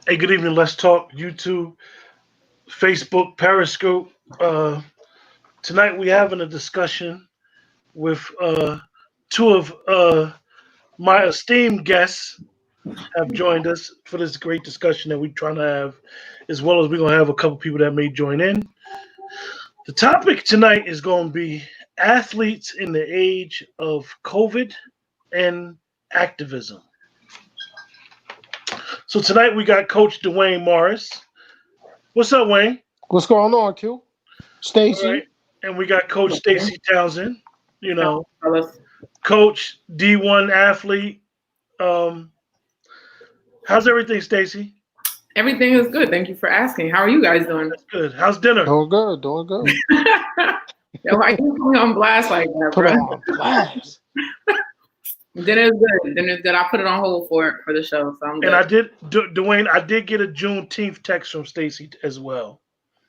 Hey, good evening. Let's talk YouTube, Facebook, Periscope. Tonight we having a discussion with two of my esteemed guests have joined us for this great discussion that we're trying to have, as well as we're gonna have a couple people that may join in. The topic tonight is going to be athletes in the age of COVID and activism. So tonight we got Coach Dwayne Morris. What's up, Wayne? What's going on, Q? All right. Stacy? And we got Coach Stacy Townsend, you know, Fellas. coach, D1 athlete. Um, how's everything, Stacy? Everything is good. Thank you for asking. How are you guys doing? That's good. How's dinner? Doing good, doing good. Yo, why you put me on blast like that, Put bro? on blast. Dinner is good. Dinner is good. I put it on hold for the show, so I'm good. And I did, Dwayne, I did get a Juneteenth text from Stacy as well.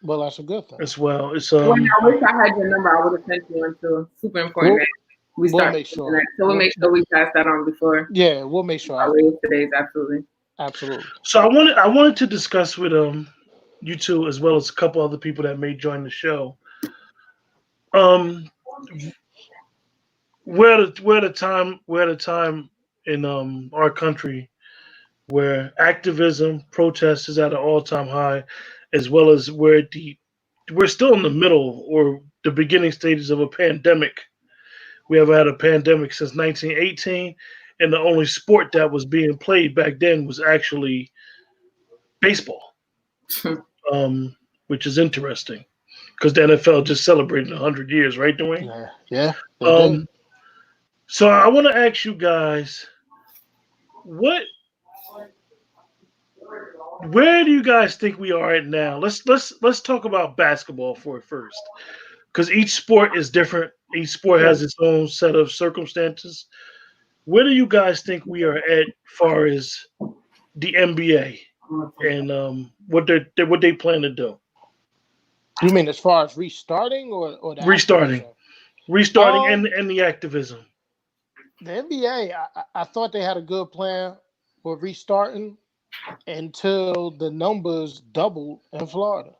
Well, that's a good thing. It's When I wish I had your number, I would have sent you into super important. We'll make sure. So we'll make sure we pass that on before. Yeah, we'll make sure. Today's absolutely. Absolutely. So I wanted to discuss with you two as well as a couple other people that may join the show. We're at a time in our country where activism, protest is at an all-time high, as well as we're still in the middle or the beginning stages of a pandemic. We haven't had a pandemic since 1918, and the only sport that was being played back then was actually baseball, which is interesting because the NFL just celebrated 100 years, right, Dwayne? Yeah. So I want to ask you guys, where do you guys think we are at now? Let's talk about basketball for it first, because each sport is different. Each sport has its own set of circumstances. Where do you guys think we are at, far as the NBA and what they plan to do? You mean as far as restarting or the restarting and the activism? The NBA, I thought they had a good plan for restarting until the numbers doubled in Florida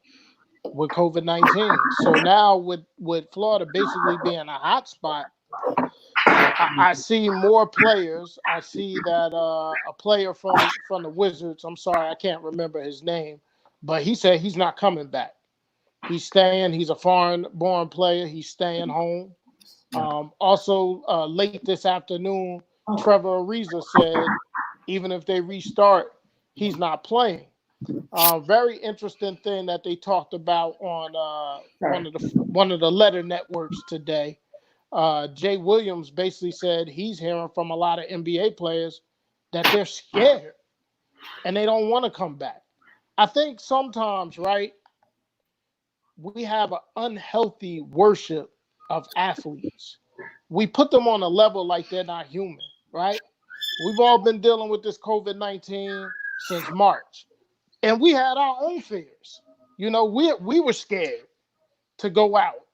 with COVID-19. So now with Florida basically being a hot spot, I see more players. I see that a player from the Wizards, I'm sorry, I can't remember his name, but he said he's not coming back. He's staying. He's a foreign-born player. He's staying home. Also, late this afternoon, Trevor Ariza said even if they restart, he's not playing. Very interesting thing that they talked about on one of the letter networks today. Jay Williams basically said he's hearing from a lot of NBA players that they're scared and they don't want to come back. I think sometimes, right, we have an unhealthy worship of athletes. We put them on a level like they're not human, right? We've all been dealing with this COVID-19 since March, and we had our own fears. You know, we were scared to go out,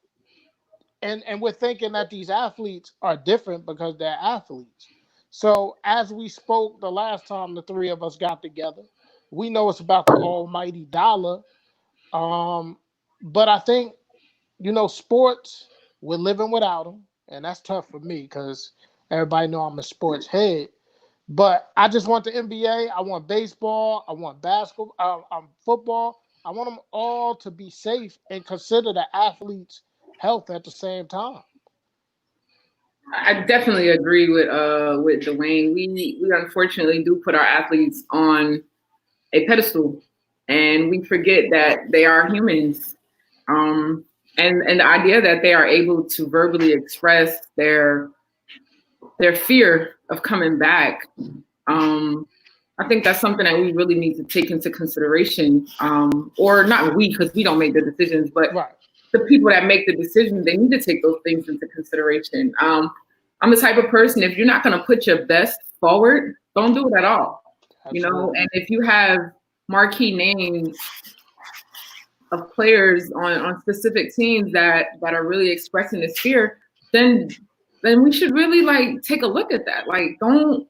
and we're thinking that these athletes are different because they're athletes. So as we spoke the last time the three of us got together, we know it's about the almighty dollar. But I think, sports, we're living without them, and that's tough for me because everybody know I'm a sports head. But I just want the NBA. I want baseball. I want basketball. Football. I want them all to be safe and consider the athletes' health at the same time. I definitely agree with Dwayne. We unfortunately do put our athletes on a pedestal, and we forget that they are humans. And the idea that they are able to verbally express their fear of coming back, I think that's something that we really need to take into consideration. Or not we, because we don't make the decisions, but right. The people that make the decisions, they need to take those things into consideration. I'm the type of person, if you're not going to put your best forward, don't do it at all. Absolutely. And if you have marquee names of players on specific teams that are really expressing this fear, then we should really take a look at that. Don't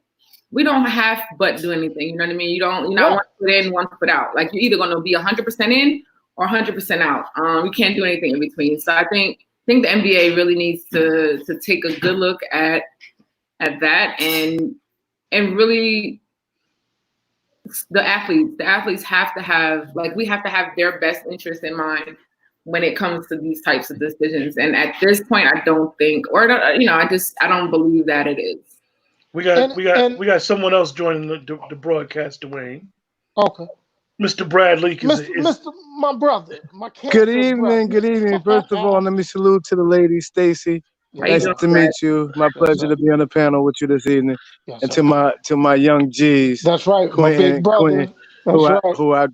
we don't have but do anything. You know what I mean? You're not one foot in, one foot out. Like you're either going to be 100% in or 100% out. You can't do anything in between. So I think the NBA really needs to take a good look at that and really the athletes have to have, like, we have to have their best interest in mind when it comes to these types of decisions. And at this point, I don't think, or I don't believe that it is. We got someone else joining the broadcast, Dwayne. Okay. Mr. Bradley, Mr. My brother, my Good evening. Good evening. First of all, let me salute to the lady, Stacy. Nice to meet you. My pleasure to be on the panel with you this evening. Yes, and to my young G's. That's right, Quentin, my big brother. Quentin, who I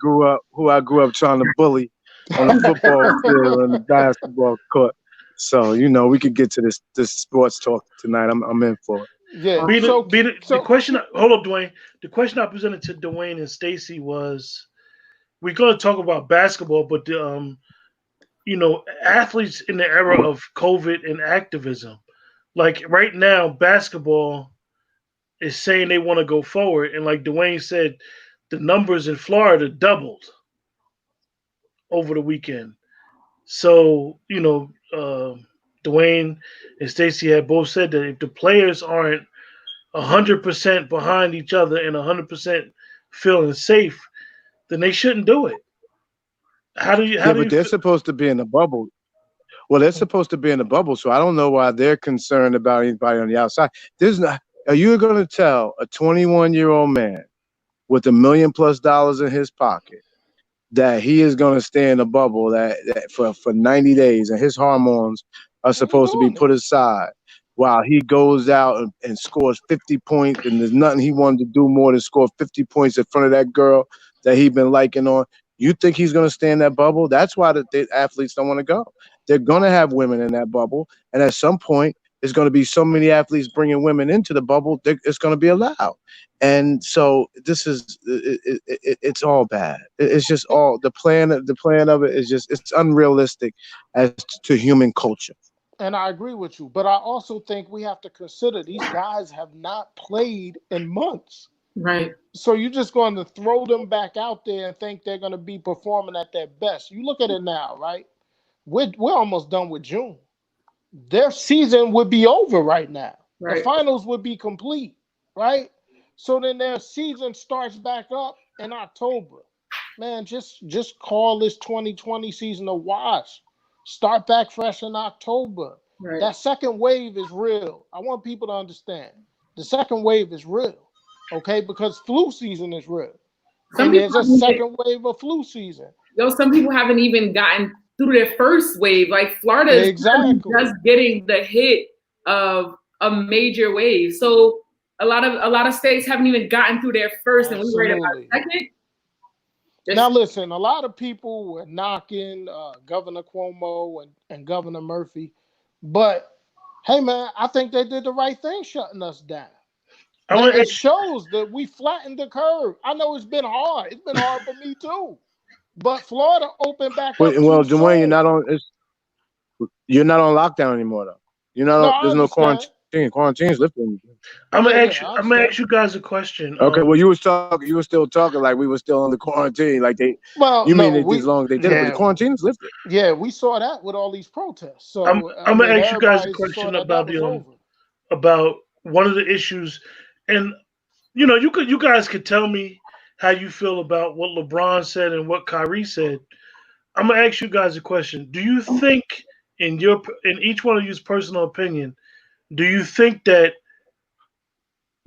grew up trying to bully on the football field and the basketball court. So we could get to this sports talk tonight. I'm in for it. Yeah. The question. Hold up, Dwayne. The question I presented to Dwayne and Stacy was, we're going to talk about basketball, but athletes in the era of COVID and activism, like right now, basketball is saying they want to go forward, and like Dwayne said, the numbers in Florida doubled over the weekend. So Dwayne and Stacy had both said that if the players aren't 100% behind each other and 100% feeling safe, then they shouldn't do it. But they're supposed to be in the bubble. Well, they're supposed to be in the bubble, so I don't know why they're concerned about anybody on the outside. Are you going to tell a 21-year-old man with $1 million+ in his pocket that he is going to stay in a bubble that for 90 days and his hormones are supposed to be put aside while he goes out and scores 50 points, and there's nothing he wanted to do more than score 50 points in front of that girl that he's been liking on? You think he's going to stay in that bubble? That's why the athletes don't want to go. They're going to have women in that bubble, and at some point, there's going to be so many athletes bringing women into the bubble, it's going to be allowed. And so this is it's all bad. It's just all the plan of it is just, it's unrealistic as to human culture. And I agree with you, but I also think we have to consider these guys have not played in months. Right. So you're just going to throw them back out there and think they're going to be performing at their best. You look at it now, right? We're almost done with June. Their season would be over right now. Right. The finals would be complete, right? So then their season starts back up in October. Man, just call this 2020 season a wash. Start back fresh in October. Right. That second wave is real. I want people to understand. The second wave is real, okay? Because flu season is real. There's a second wave of flu season. Some people haven't even gotten through their first wave. Like Florida is just getting the hit of a major wave. So a lot of states haven't even gotten through their first, and we worried about second. Now listen, a lot of people were knocking Governor Cuomo and Governor Murphy, but hey man, I think they did the right thing shutting us down. It shows that we flattened the curve. I know it's been hard. It's been hard for me too. But Florida opened back up. Well, Dwayne, you're not on lockdown anymore though. There's no quarantine. Quarantine's lifted. I'm gonna ask you guys a question. Okay, well, you were still talking like we were still under quarantine. Like as long as they did it, but the quarantine's lifted. Yeah, we saw that with all these protests. So I'm gonna ask you guys a question about about one of the issues, and you guys could tell me how you feel about what LeBron said and what Kyrie said. I'm gonna ask you guys a question. Do you think, in each one of you's personal opinion, do you think that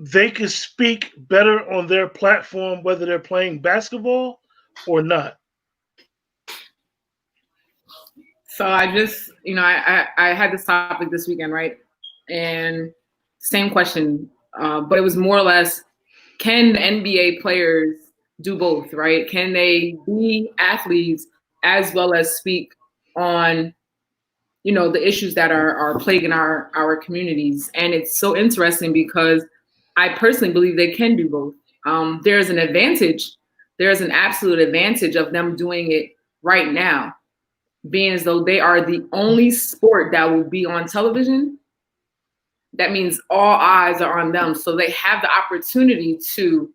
they can speak better on their platform whether they're playing basketball or not? So I just, I had this topic this weekend, right? And same question, but it was more or less, can the NBA players do both, right? Can they be athletes as well as speak on the issues that are plaguing our communities? And it's so interesting because I personally believe they can do both. There's an advantage. There's an absolute advantage of them doing it right now, being as though they are the only sport that will be on television that means all eyes are on them. So they have the opportunity to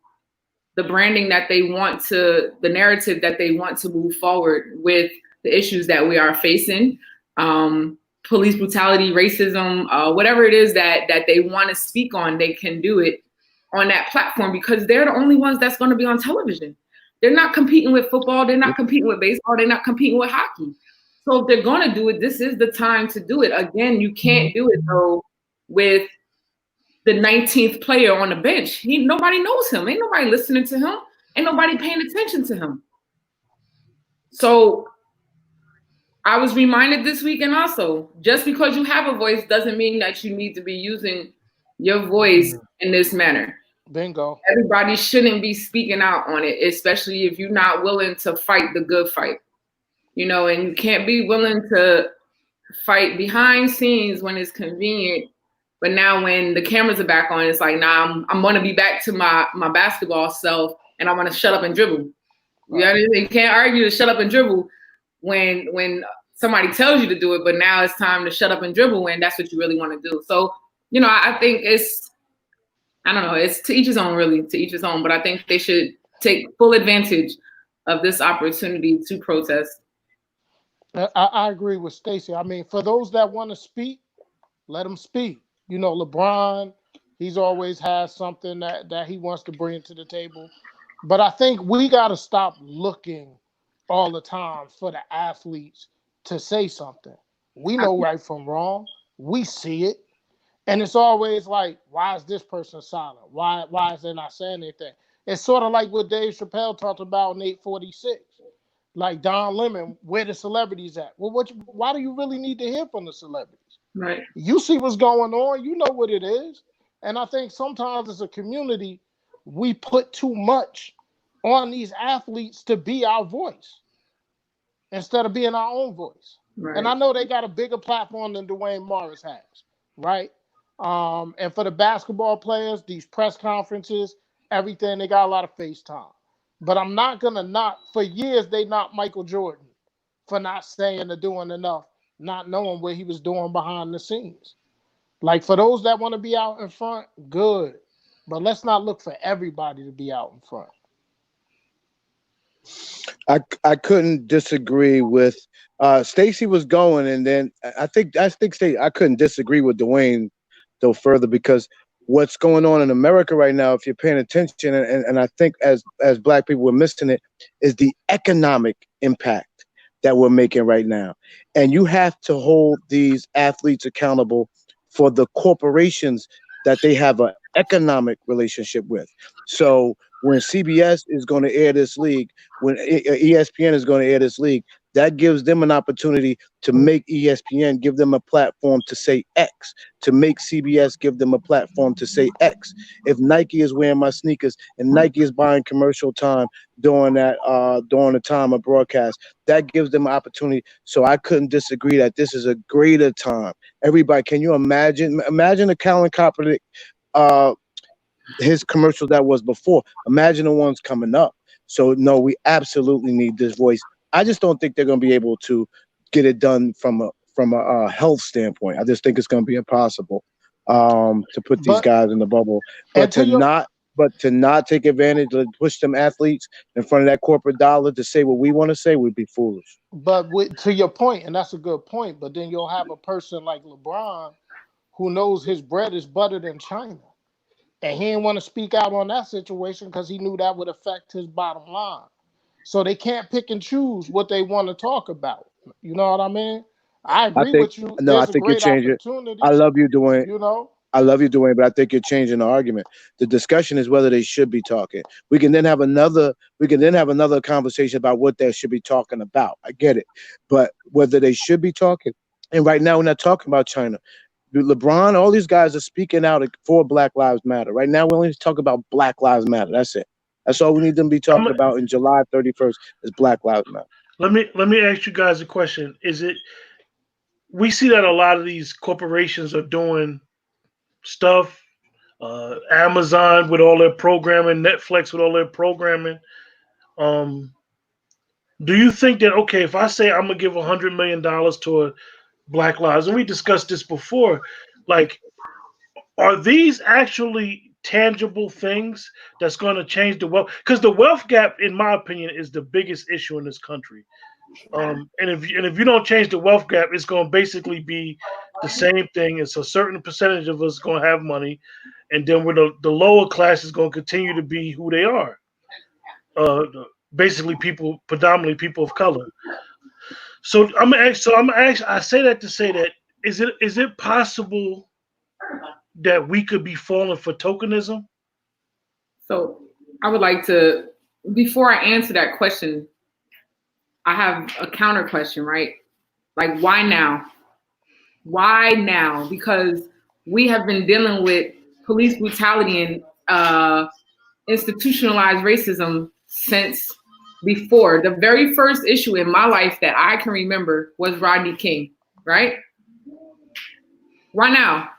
the branding that they want to, the narrative that they want to move forward with the issues that we are facing, police brutality, racism, whatever it is that they want to speak on, they can do it on that platform because they're the only ones that's going to be on television. They're not competing with football. They're not competing with baseball. They're not competing with hockey. So if they're going to do it, this is the time to do it. Again, you can't do it though with the 19th player on the bench. Nobody knows him. Ain't nobody listening to him. Ain't nobody paying attention to him. So I was reminded this weekend also, just because you have a voice doesn't mean that you need to be using your voice in this manner. Bingo. Everybody shouldn't be speaking out on it, especially if you're not willing to fight the good fight. You know, and you can't be willing to fight behind scenes when it's convenient. But now when the cameras are back on, it's like, nah, I'm going to be back to my basketball self and I want to shut up and dribble. You know what I mean? You can't argue to shut up and dribble when somebody tells you to do it, but now it's time to shut up and dribble when that's what you really want to do. So, you know, I think I don't know, it's to each his own, really, to each his own, but I think they should take full advantage of this opportunity to protest. I agree with Stacey. I mean, for those that want to speak, let them speak. You know, LeBron, he's always has something that he wants to bring to the table. But I think we got to stop looking all the time for the athletes to say something. We know right from wrong. We see it. And it's always like, why is this person silent? Why is they not saying anything? It's sort of like what Dave Chappelle talked about in 846. Like Don Lemon, where the celebrities at? Well, why do you really need to hear from the celebrities? Right. You see what's going on. You know what it is. And I think sometimes as a community, we put too much on these athletes to be our voice instead of being our own voice. Right. And I know they got a bigger platform than Dwayne Morris has, right? And for the basketball players, these press conferences, everything, they got a lot of FaceTime. But I'm not going to knock, for years, they knocked Michael Jordan for not saying or doing enough, not knowing what he was doing behind the scenes. Like, for those that want to be out in front, good. But let's not look for everybody to be out in front. I couldn't disagree with Stacey was going, and then I think Stacey, I couldn't disagree with Dwayne though further, because what's going on in America right now, if you're paying attention, and I think as Black people we're missing it, is the economic impact that we're making right now. And you have to hold these athletes accountable for the corporations that they have an economic relationship with. So when CBS is going to air this league, when ESPN is going to air this league, that gives them an opportunity to make ESPN give them a platform to say X, to make CBS give them a platform to say X. If Nike is wearing my sneakers and Nike is buying commercial time during the time of broadcast, that gives them an opportunity. So I couldn't disagree that this is a greater time. Everybody, can you imagine a Colin Kaepernick, his commercial that was before? Imagine the ones coming up. So no, we absolutely need this voice. I just don't think they're going to be able to get it done from a health standpoint. I just think it's going to be impossible to put these guys in the bubble. But to not take advantage, to push them athletes in front of that corporate dollar to say what we want to say would be foolish. But to your point, and that's a good point, but then you'll have a person like LeBron who knows his bread is buttered in China. And he didn't want to speak out on that situation because he knew that would affect his bottom line. So they can't pick and choose what they want to talk about. You know what I mean? I agree with you. No, I think you're changing. I love you, Dwayne. You know? I love you, Dwayne, but I think you're changing the argument. The discussion is whether they should be talking. We can then have another conversation about what they should be talking about. I get it. But whether they should be talking, and right now we're not talking about China. LeBron, all these guys are speaking out for Black Lives Matter. Right now, we only talk about Black Lives Matter. That's it. That's all we need them to be talking about in July 31st is Black Lives Matter. Let me ask you guys a question. We see that a lot of these corporations are doing stuff, Amazon with all their programming, Netflix with all their programming. Do you think that, okay, if I say I'm gonna give $100 million to a Black Lives, and we discussed this before, like, are these actually tangible things that's going to change the wealth? Because the wealth gap, in my opinion, is the biggest issue in this country. And if you don't change the wealth gap, it's going to basically be the same thing. It's a certain percentage of us going to have money, and then with the lower class is going to continue to be who they are. Uh, Basically, people, predominantly people of color. So I'm gonna ask. So I'm gonna ask. I say that to say that is it possible that we could be falling for tokenism? So I would like to, before I answer that question, I have a counter question, right? Like, why now? Why now? Because we have been dealing with police brutality and institutionalized racism since before. The very first issue in my life that I can remember was Rodney King, right? Why now?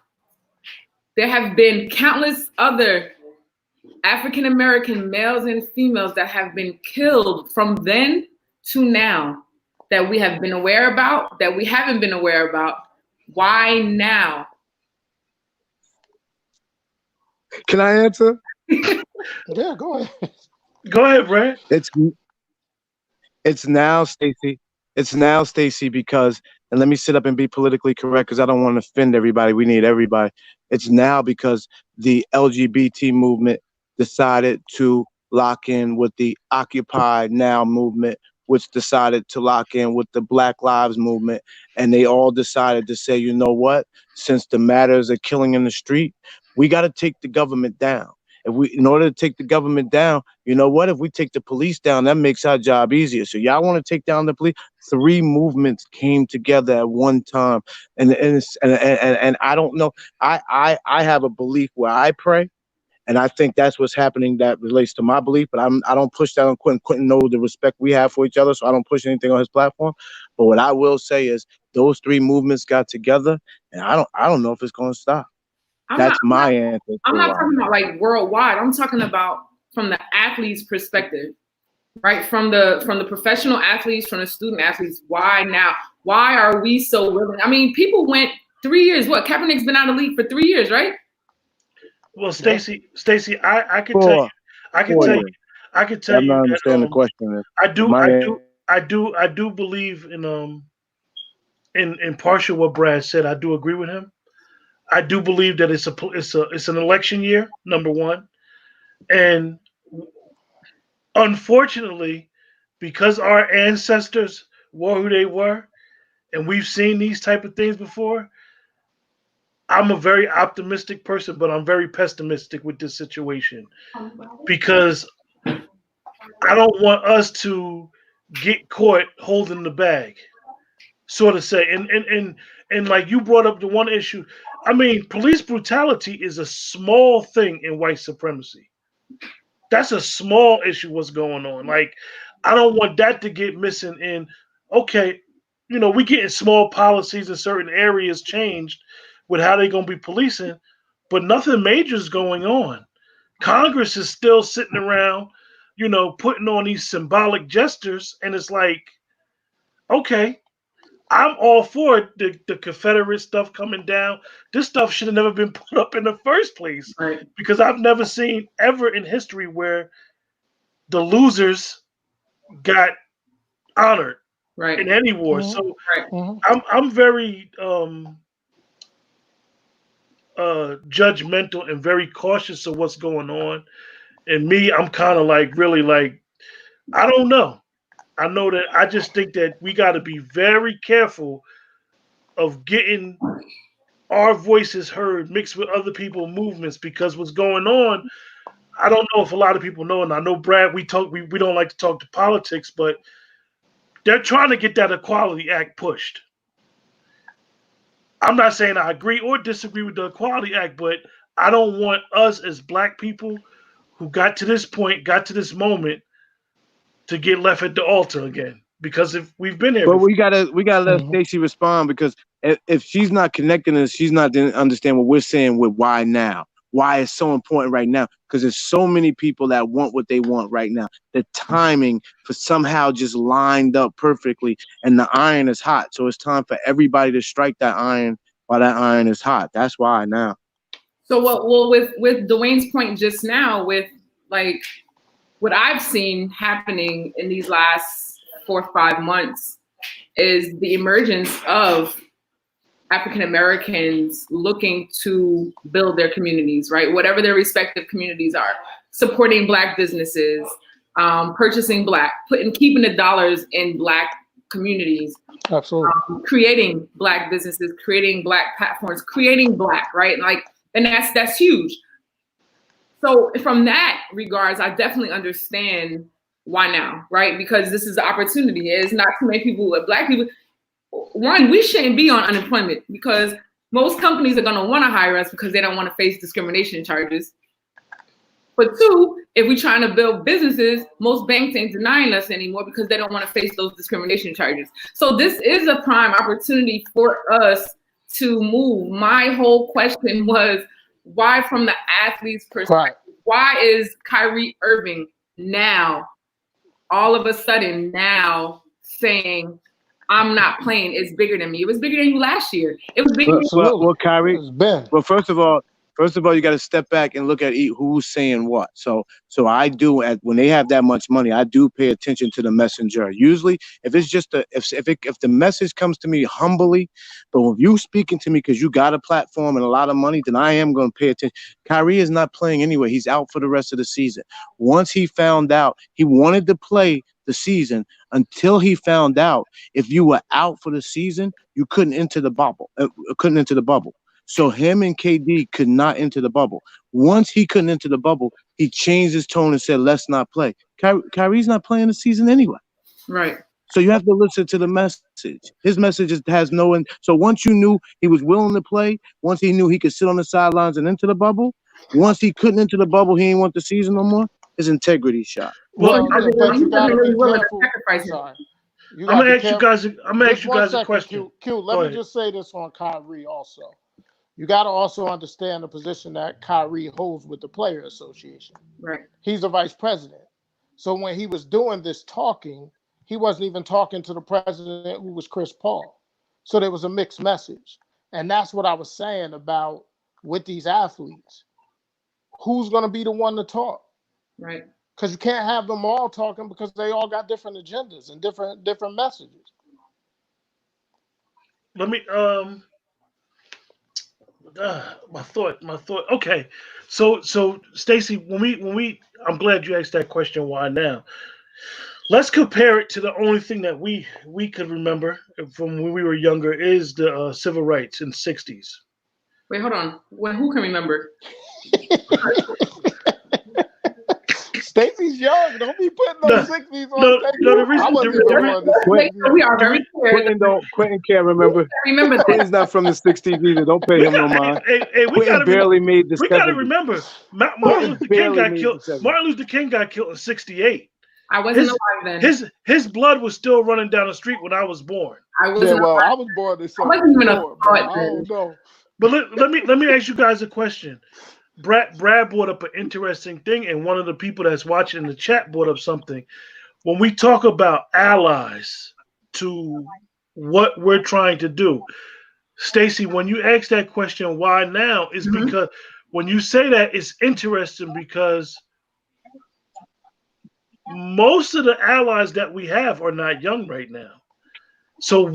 There have been countless other African American males and females that have been killed from then to now that we have been aware about, that we haven't been aware about. Why now? Can I answer? Yeah, go ahead. Go ahead, Brad. It's now, Stacey. It's now, Stacey, because, and let me sit up and be politically correct because I don't want to offend everybody. We need everybody. It's now because the LGBT movement decided to lock in with the Occupy Now movement, which decided to lock in with the Black Lives movement. And they all decided to say, you know what? Since the matters are killing in the street, we got to take the government down. In order to take the government down, you know what? If we take the police down, that makes our job easier. So y'all want to take down the police? Three movements came together at one time, and I don't know. I have a belief where I pray, and I think that's what's happening that relates to my belief. But I don't push that on Quentin. Quentin knows the respect we have for each other, so I don't push anything on his platform. But what I will say is those three movements got together, and I don't know if it's going to stop. That's my answer. I'm not talking about like worldwide. I'm talking about from the athlete's perspective, right? From the professional athletes, from the student athletes. Why now? Why are we so willing? I mean, people went 3 years. What? Kaepernick's been out of the league for 3 years, right? Well, Stacey, I can tell you, I can tell you, I can tell I'm you not that understanding the question. I do believe in partial what Brad said. I do agree with him. I do believe that it's an election year, number one, and unfortunately, because our ancestors were who they were, and we've seen these type of things before, I'm a very optimistic person, but I'm very pessimistic with this situation because I don't want us to get caught holding the bag, sort of say. And like you brought up the one issue, I mean, police brutality is a small thing in white supremacy. That's a small issue. What's going on? Like, I don't want that to get missing. In okay, we getting small policies in certain areas changed with how they're gonna be policing, but nothing major is going on. Congress is still sitting around, putting on these symbolic gestures, and it's like, okay, I'm all for it, the Confederate stuff coming down. This stuff should have never been put up in the first place, right? Because I've never seen ever in history where the losers got honored Right. in any war. Mm-hmm. So right. I'm very judgmental and very cautious of what's going on. And me, I'm kind of like really like I don't know. I know that I just think that we got to be very careful of getting our voices heard mixed with other people's movements because what's going on, I don't know if a lot of people know, and I know Brad, we don't like to talk to politics, but they're trying to get that Equality Act pushed. I'm not saying I agree or disagree with the Equality Act, but I don't want us as black people who got to this point, got to this moment, to get left at the altar again. Because if we've been here, but before. we gotta let Stacey respond because if she's not connecting us, she's not going to understand what we're saying with why now. Why it's so important right now? Because there's so many people that want what they want right now. The timing for somehow just lined up perfectly, and the iron is hot. So it's time for everybody to strike that iron while that iron is hot. That's why now. So well, with Dwayne's point just now, with like what I've seen happening in these last 4 or 5 months is the emergence of African Americans looking to build their communities, right? Whatever their respective communities are, supporting Black businesses, purchasing Black, keeping the dollars in Black communities, Absolutely. Creating Black businesses, creating Black platforms, creating Black, right? Like, and that's huge. So from that regards, I definitely understand why now, right? Because this is the opportunity. It's not too many people, Black people. One, we shouldn't be on unemployment because most companies are going to want to hire us because they don't want to face discrimination charges. But two, if we're trying to build businesses, most banks ain't denying us anymore because they don't want to face those discrimination charges. So this is a prime opportunity for us to move. My whole question was, why from the athlete's perspective? Right. Why is Kyrie Irving now, all of a sudden now saying, I'm not playing, it's bigger than me? It was bigger than you last year. It was bigger than well, Kyrie, well, first of all, you got to step back and look at who's saying what. So I do, when they have that much money, I do pay attention to the messenger. Usually, if it's just if the message comes to me humbly, but if you speaking to me because you got a platform and a lot of money, then I am going to pay attention. Kyrie is not playing anyway. He's out for the rest of the season. Once he found out he wanted to play the season, until he found out if you were out for the season, you couldn't enter the bubble. So him and KD could not enter the bubble. Once he couldn't enter the bubble, he changed his tone and said, let's not play. Kyrie's not playing the season anyway. Right. So you have to listen to the message. His message has no end. So once you knew he was willing to play, once he knew he could sit on the sidelines and enter the bubble, once he couldn't enter the bubble, he didn't want the season no more, his integrity shot. Well, but you gotta be careful. Sorry. I'm gonna ask you guys a question. Q, let me just say this on Kyrie also. You got to also understand the position that Kyrie holds with the Player Association. Right. He's the vice president. So when he was doing this talking, he wasn't even talking to the president, who was Chris Paul. So there was a mixed message. And that's what I was saying about with these athletes. Who's going to be the one to talk? Right. Because you can't have them all talking because they all got different agendas and different messages. Let me my thought. Okay, so Stacey, when we, I'm glad you asked that question. Why now? Let's compare it to the only thing that we could remember from when we were younger is the civil rights in the '60s. Wait, hold on. Who can remember? Stacey's young. Don't be putting those 60s on. We are very clear. Quentin can't remember. Remember that. Quentin's not from the 60s either. Don't pay him no mind. Quentin barely made the 70s. We got to remember, Martin Luther King got killed in '68. I wasn't alive then. His blood was still running down the street when I was born. I was born in '74. I wasn't even I don't know. But let me ask you guys a question. Brad brought up an interesting thing, and one of the people that's watching in the chat brought up something. When we talk about allies to what we're trying to do, Stacey, when you ask that question, why now, is because when you say that, it's interesting because most of the allies that we have are not young right now. So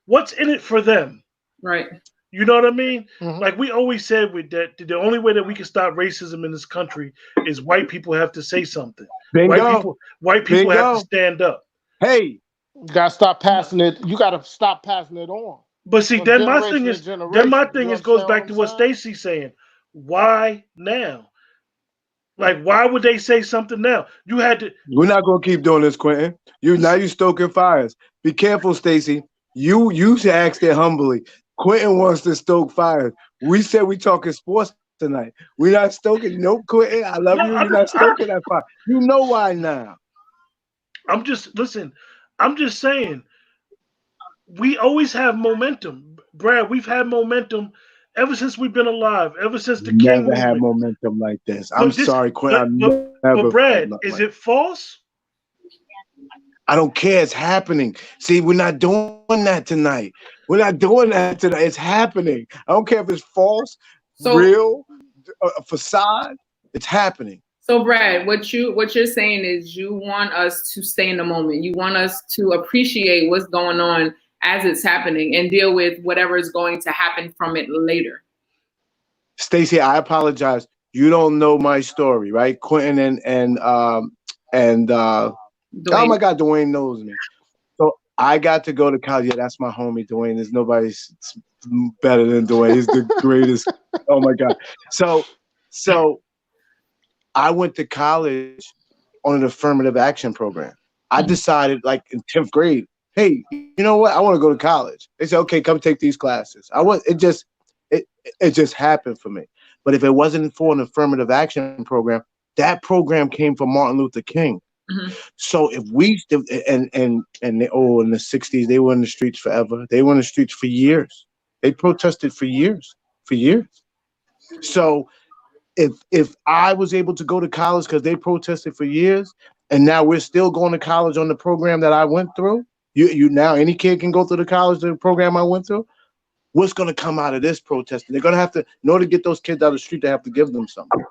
what's in it for them? Right. You know what I mean? Mm-hmm. Like we always said with that, the only way that we can stop racism in this country is white people have to say something. Bingo. White people have to stand up. Hey, you gotta stop passing it. You gotta stop passing it on. But see, then my thing is goes back to what Stacey's saying. Why now? Like, why would they say something now? You had to. We're not gonna keep doing this, Quentin. You stoking fires. Be careful, Stacey. You should ask that humbly. Quentin wants to stoke fires. We said we talking sports tonight. We're not stoking. No, Quentin, I love you. You're not stoking that fire. You know why now? I'm just saying. We always have momentum, Brad. We've had momentum ever since we've been alive. Ever since the King never had momentum like this. I'm sorry, Quentin. But Brad, is it false? I don't care. It's happening. See, we're not doing that tonight. It's happening. I don't care if it's false. real facade. It's happening. So Brad, what you're saying is you want us to stay in the moment. You want us to appreciate what's going on as it's happening and deal with whatever is going to happen from it later. Stacey, I apologize. You don't know my story, right? Quentin and oh my God, Dwayne knows me. So I got to go to college. Yeah, that's my homie, Dwayne. There's nobody better than Dwayne. He's the greatest. Oh my God. So I went to college on an affirmative action program. I decided, like in 10th grade, hey, you know what? I want to go to college. They said, okay, come take these classes. It just happened for me. But if it wasn't for an affirmative action program, that program came from Martin Luther King. Mm-hmm. So if we still in the 60s, they were in the streets forever. They were in the streets for years. They protested for years. So if I was able to go to college because they protested for years, and now we're still going to college on the program that I went through, you now any kid can go through the program I went through. What's going to come out of this protest? They're going to have to, in order to get those kids out of the street, they have to give them something.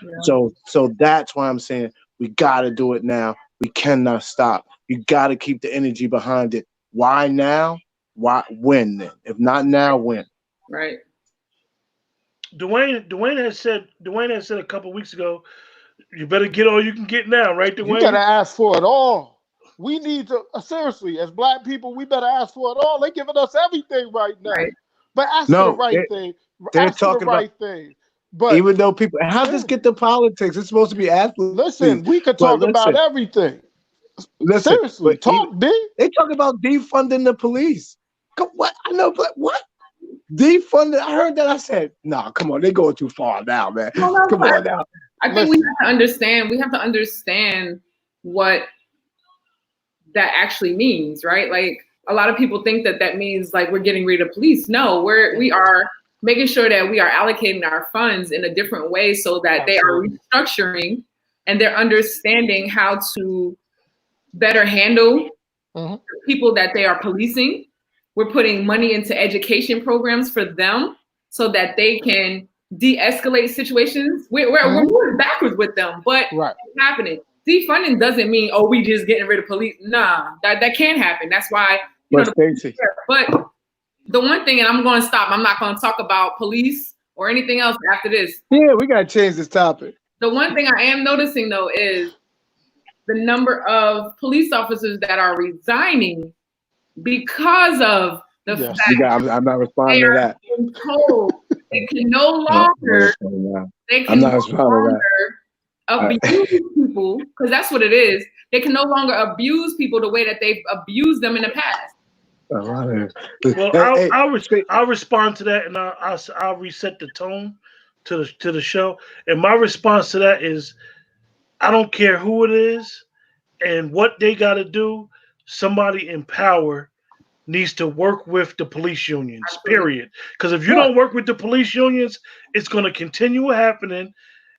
Yeah. So that's why I'm saying we got to do it now. We cannot stop. You got to keep the energy behind it. Why now? Why when then? If not now, when? Right. Dwayne has said a couple of weeks ago, you better get all you can get now, right, Dwayne? You better ask for it all. We need to seriously, as Black people, we better ask for it all. They're giving us everything right now. Right. But ask for the right thing. They're talking about thing. But even though people, how does this get to politics? It's supposed to be athletes. Listen, we could talk about everything. Listen, seriously, talk big. They talk about defunding the police. What? I know, but what? Defunding? I heard that. I said, "Nah, come on, they're going too far now, man. Come on now." I think we have to understand. We have to understand what that actually means, right? Like a lot of people think that means like we're getting rid of police. No, we are making sure that we are allocating our funds in a different way so that they are restructuring and they're understanding how to better handle the people that they are policing. We're putting money into education programs for them so that they can de-escalate situations. We're moving backwards with them, but it's happening. Defunding doesn't mean, we just getting rid of police. Nah, that can't happen. That's why, but the one thing, and I'm going to stop, I'm not going to talk about police or anything else after this. Yeah, we got to change this topic. The one thing I am noticing, though, is the number of police officers that are resigning because of the fact I'm not responding to that. Told they can no longer abuse people, because that's what it is. They can no longer abuse people the way that they've abused them in the past. Well, I'll respond to that, and I'll reset the tone to the show. And my response to that is, I don't care who it is and what they got to do. Somebody in power needs to work with the police unions, period. Because if you don't work with the police unions, it's going to continue happening.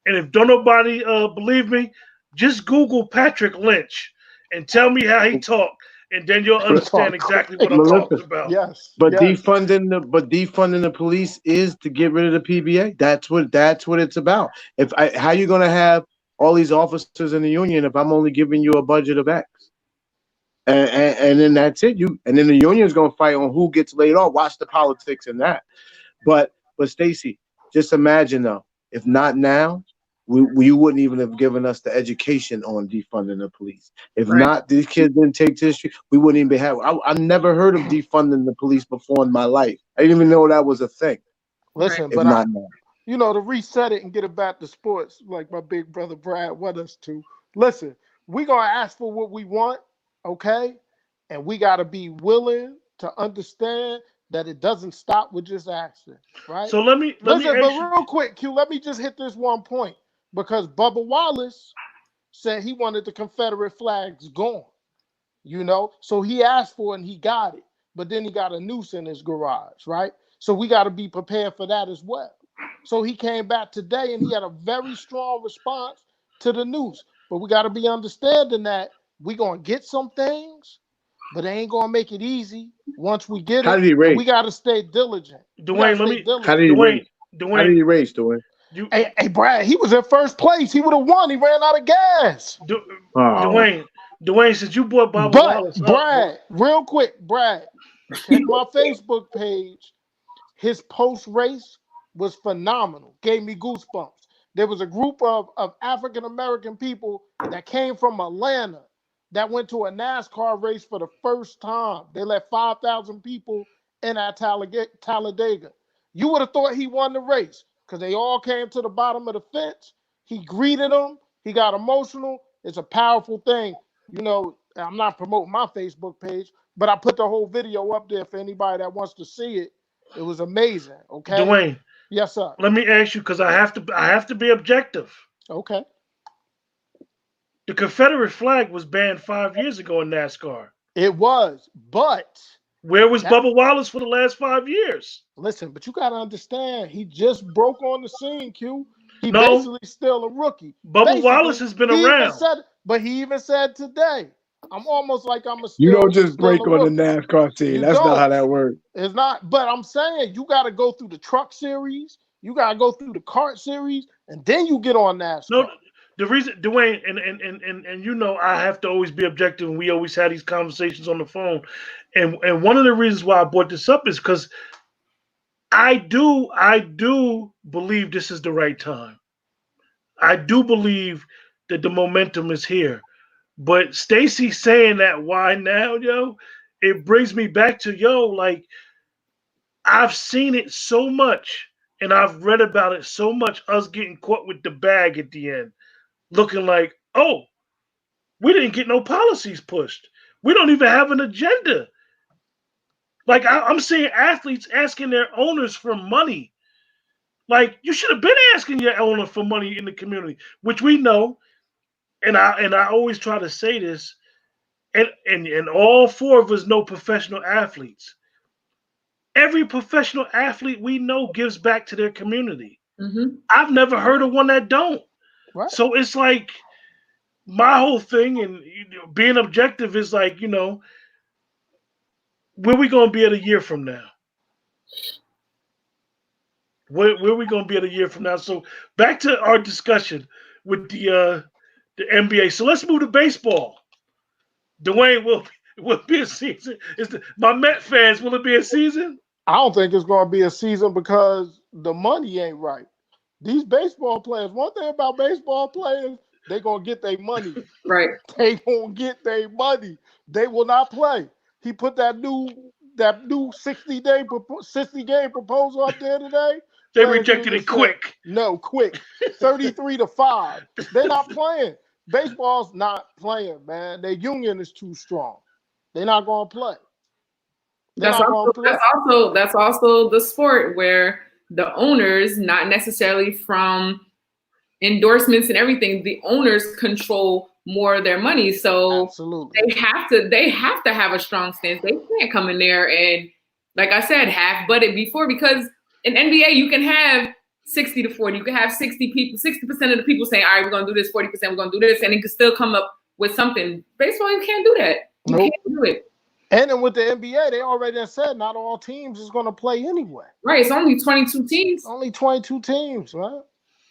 And if don't nobody believe me, just Google Patrick Lynch and tell me how he talked, and then you'll understand exactly what I'm talking about. Yes, but defunding the police is to get rid of the PBA. That's what it's about. How you going to have all these officers in the union if I'm only giving you a budget of X? And then that's it. And then the union is going to fight on who gets laid off. Watch the politics in that. But Stacey, just imagine though, if not now, we wouldn't even have given us the education on defunding the police. If not, these kids didn't take to the street, we wouldn't even have. I never heard of defunding the police before in my life. I didn't even know that was a thing. Listen, but to reset it and get it back to sports, like my big brother Brad want us to. Listen, we're gonna ask for what we want. Okay, and we got to be willing to understand that it doesn't stop with just action, right? So let me but real quick, Q, let me just hit this one point, because Bubba Wallace said he wanted the Confederate flags gone, so he asked for it and he got it, but then he got a noose in his garage, right? So we got to be prepared for that as well. So he came back today and he had a very strong response to the noose, but we got to be understanding that we're going to get some things, but they ain't going to make it easy once we get it. How did he rate? We got to stay diligent. Dwayne, how did he rate? Dwayne, how did he race, Dwayne? Hey, Brad, he was in first place. He would have won. He ran out of gas. Dwayne, since you brought Bubba But Wallace Brad, real quick, Brad, check my Facebook page. His post race was phenomenal. Gave me goosebumps. There was a group of African American people that came from Atlanta that went to a NASCAR race for the first time. They let 5,000 people in at Talladega. You would have thought he won the race because they all came to the bottom of the fence. He greeted them. He got emotional. It's a powerful thing. You know, I'm not promoting my Facebook page, but I put the whole video up there for anybody that wants to see it. It was amazing. Okay. Dwayne. Yes, sir. Let me ask you because I have to be objective. Okay. The Confederate flag was banned 5 years ago in NASCAR. It was, but where was Bubba Wallace for the last 5 years? Listen, but you gotta understand, he just broke on the scene, Q. He basically still a rookie. Bubba Wallace has been around. He even said today, I'm almost like I'm a still. You don't just break on the NASCAR scene. That's not how that works. It's not, but I'm saying you got to go through the truck series, you got to go through the kart series, and then you get on NASCAR. No, the reason, Dwayne, and you know, I have to always be objective, and we always had these conversations on the phone. And one of the reasons why I brought this up is because I do believe this is the right time. I do believe that the momentum is here. But Stacy saying that, why now, yo? It brings me back to, like, I've seen it so much and I've read about it so much, us getting caught with the bag at the end, looking like, oh, we didn't get no policies pushed. We don't even have an agenda. Like, I'm seeing athletes asking their owners for money. Like, you should have been asking your owner for money in the community, which we know. And I always try to say this, and all four of us know professional athletes. Every professional athlete we know gives back to their community. Mm-hmm. I've never heard of one that don't. Right. So it's like my whole thing, and being objective is like, where we going to be at a year from now? Where we going to be at a year from now? So back to our discussion with the NBA. So let's move to baseball. Dwayne, will it be a season? My Met fans, will it be a season? I don't think it's going to be a season because the money ain't right. These baseball players, one thing about baseball players, they're going to get their money. Right. They going to get their money. They will not play. He put that new 60-game proposal up there today. They rejected it quick. No, quick. 33-5. They're not playing. Baseball's not playing, man. Their union is too strong. They're not going to play. That's also the sport where the owners, not necessarily from endorsements and everything, the owners control more of their money. So absolutely, they have to have a strong stance. They can't come in there and, like I said, half butt it before, because in NBA you can have 60-40. You can have 60% of the people saying, all right, we're gonna do this, 40% we're gonna do this, and it can still come up with something. Baseball, you can't do that. You can't do it. And then with the NBA, they already said not all teams is going to play anyway. Right, it's only 22 teams. Only 22 teams, right?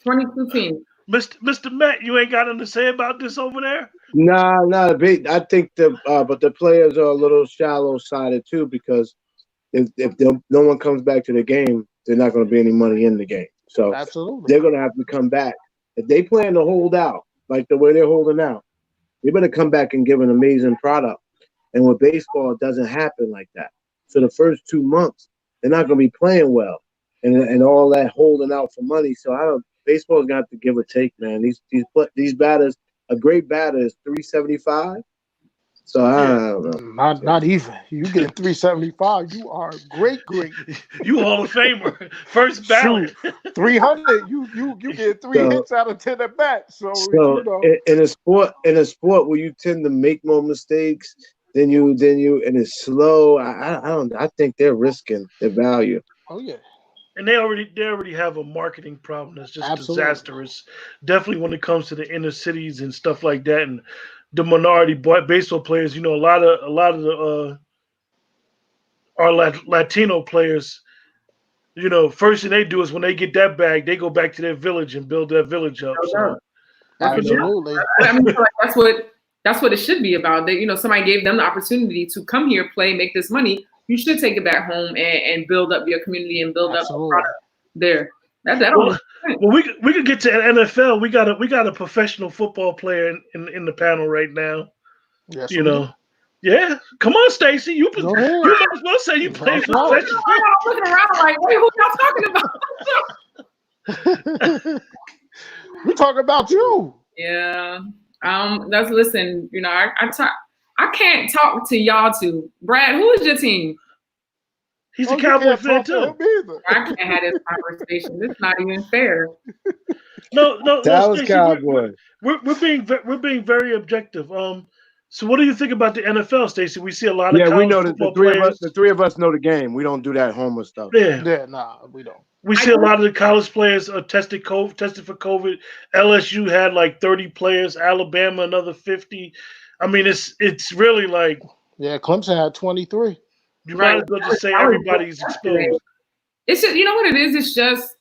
22 teams. Mr. Matt, you ain't got nothing to say about this over there? Nah. I think but the players are a little shallow-sided too, because if no one comes back to the game, there's not going to be any money in the game. So absolutely, they're going to have to come back. If they plan to hold out like the way they're holding out, they better come back and give an amazing product. And with baseball, it doesn't happen like that. So the first 2 months, they're not going to be playing well, and all that holding out for money. So baseball's gonna have to give or take, man. These batters, a great batter is 375. So I don't know. Not even. You get 375, you are great. You Hall of Famer, first ballot. 300, you get 3 hits out of 10 at bat. So in a sport where you tend to make more mistakes, then you and it's slow. I think they're risking their value. Oh yeah. And they already have a marketing problem that's just disastrous. Definitely when it comes to the inner cities and stuff like that, and the minority baseball players. A lot of our Latino players you know, first thing they do is when they get that bag, they go back to their village and build that village up. So, absolutely. I mean, I feel like that's what it should be about. That, you know, somebody gave them the opportunity to come here, play, make this money. You should take it back home and build up your community and build up a product there. Well, we could get to NFL. We got a professional football player in the panel right now. Yes, you know. Yeah, come on, Stacey. You might as well say you play professional. I'm looking around like, wait, who y'all talking about? We talking about you. Yeah. Listen. You know, I can't talk to y'all two. Brad, who is your team? He's a Cowboy fan too. I can't have this conversation. This is not even fair. No, Dallas Cowboys. We're being very objective. So what do you think about the NFL, Stacey? We see a lot of we know that the three of us know the game. We don't do that homeless stuff. Yeah, nah, we don't. We see a lot of the college players tested for COVID. LSU had like 30 players. Alabama another 50. I mean, it's really like Clemson had 23. You might as well just say everybody's exposed. It's just, you know what it is? It's just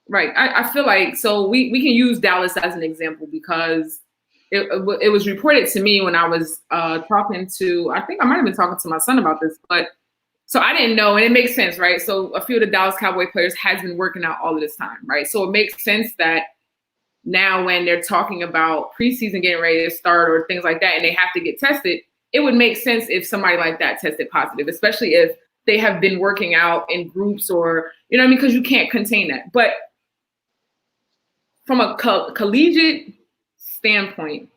right. I feel like so we can use Dallas as an example because it was reported to me when I was talking to, I think I might have been talking to my son about this, but so I didn't know, and it makes sense, right? So a few of the Dallas Cowboy players has been working out all of this time, right? So it makes sense that now when they're talking about preseason getting ready to start or things like that, and they have to get tested, it would make sense if somebody like that tested positive, especially if they have been working out in groups or, you know what I mean? Because you can't contain that. But from a collegiate standpoint,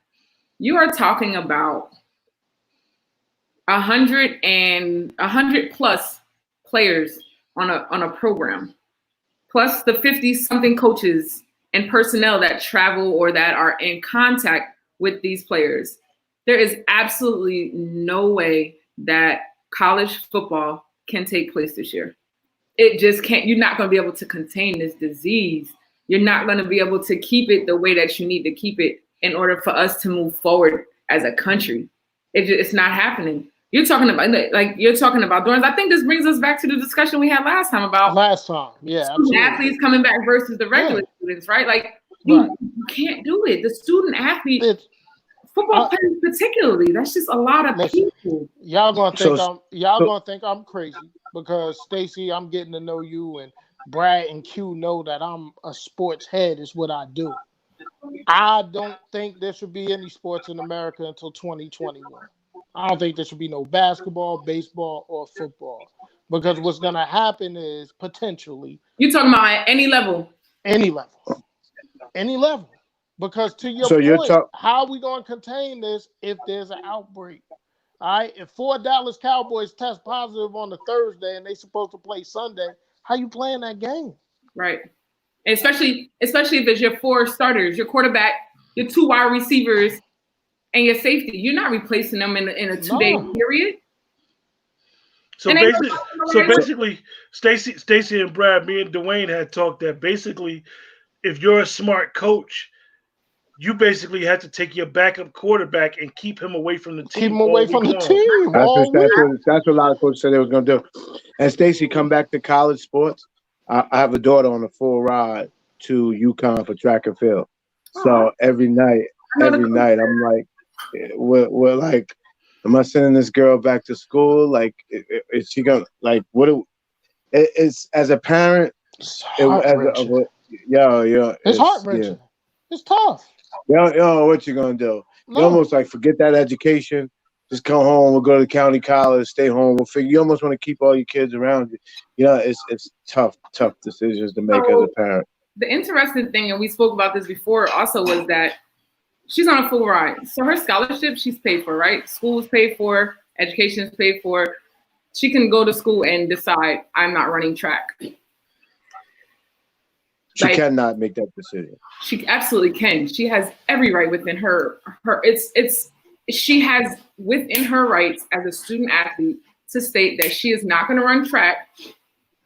you are talking about 100 plus players on a program, plus the 50-something coaches and personnel that travel or that are in contact with these players. There is absolutely no way that college football can take place this year. It just can't. You're not going to be able to contain this disease. You're not going to be able to keep it the way that you need to keep it in order for us to move forward as a country. It's not happening. You're talking about Dorans. I think this brings us back to the discussion we had last time about absolutely. athletes coming back versus the regular students, right? Like you can't do it. The student athlete, football players particularly, that's just a lot of people. Y'all gonna think I'm crazy because Stacey, I'm getting to know you, and Brad and Q know that I'm a sports head. Is what I do. I don't think there should be any sports in America until 2021. I don't think there should be no basketball, baseball, or football. Because what's going to happen is potentially... You're talking about at any level? Any level. Because to your point, how are we going to contain this if there's an outbreak? All right? If 4 Dallas Cowboys test positive on a Thursday and they're supposed to play Sunday, how you playing that game? Right. Especially if it's your 4 starters, your quarterback, your 2 wide receivers, and your safety. You're not replacing them in a 2-day period. So basically, Stacey and Brad, me and Dwayne had talked that basically, if you're a smart coach, you basically have to take your backup quarterback and keep him away from the team. Keep him away from the team. That's what a lot of coaches said they was going to do. And Stacey, come back to college sports. I have a daughter on a full ride to UConn for track and field. So every night, I'm like, we're like, am I sending this girl back to school? Like, is she gonna it's as a parent? It's heart-wrenching. It's heart-wrenching. Yeah. It's tough. Yo, what you gonna do? No. You almost like forget that education. Just come home. We'll go to county college. Stay home. We'll figure. You almost want to keep all your kids around you. You know, it's tough decisions to make as a parent. The interesting thing, and we spoke about this before, also was that she's on a full ride. So her scholarship, she's paid for, right? School is paid for. Education is paid for. She can go to school and decide, I'm not running track. She cannot make that decision. She absolutely can. She has every right within her. She has within her rights as a student athlete to state that she is not going to run track.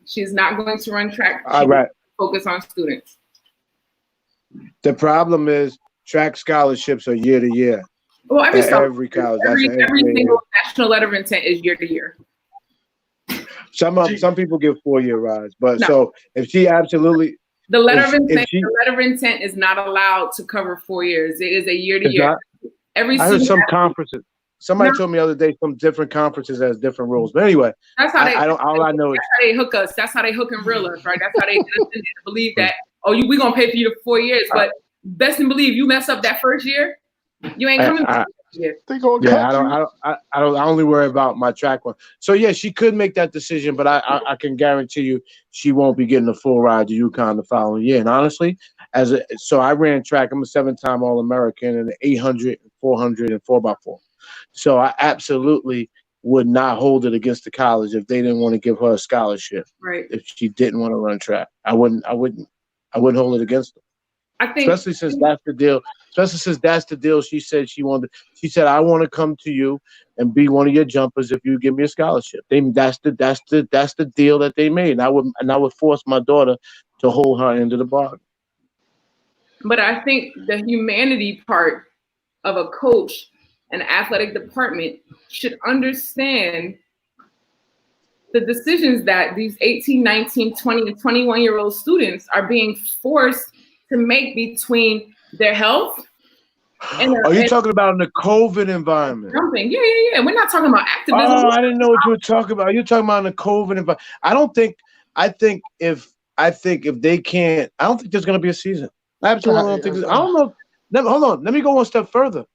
She is not going to run track. She will focus on students. The problem is track scholarships are year to year. Well, every college, every every single national letter of intent is year to year. Some people give 4-year rides, but so if she absolutely the letter of intent is not allowed to cover 4 years. It is a year to year. I heard some conferences. Somebody told me the other day some different conferences has different rules. But anyway, that's how all I know is that's how they hook us. That's how they hook and reel us, right? That's how they get us in there to believe that we're gonna pay for you for 4 years, but best and believe you mess up that first year, you ain't coming back. I only worry about my track one. So yeah, she could make that decision, but I can guarantee you she won't be getting a full ride to UConn the following year. And honestly, so I ran track. I'm a 7-time All-American in the 800, 400, and 4x4. So I absolutely would not hold it against the college if they didn't want to give her a scholarship. Right. If she didn't want to run track, I wouldn't hold it against them. I think, especially since that's the deal. She said she said, I want to come to you and be one of your jumpers if you give me a scholarship. That's the deal that they made. And I would force my daughter to hold her end of the bargain. But I think the humanity part of a coach, an athletic department, should understand the decisions that these 18, 19, 20, and 21-year-old students are being forced to make between their health and are you talking about in the COVID environment? Jumping. Yeah. We're not talking about activism. Oh, I didn't know what you were talking about. Are you talking about in the COVID environment? I think if they can't, I don't think there's going to be a season. I absolutely don't think. I don't know. Hold on. Let me go one step further.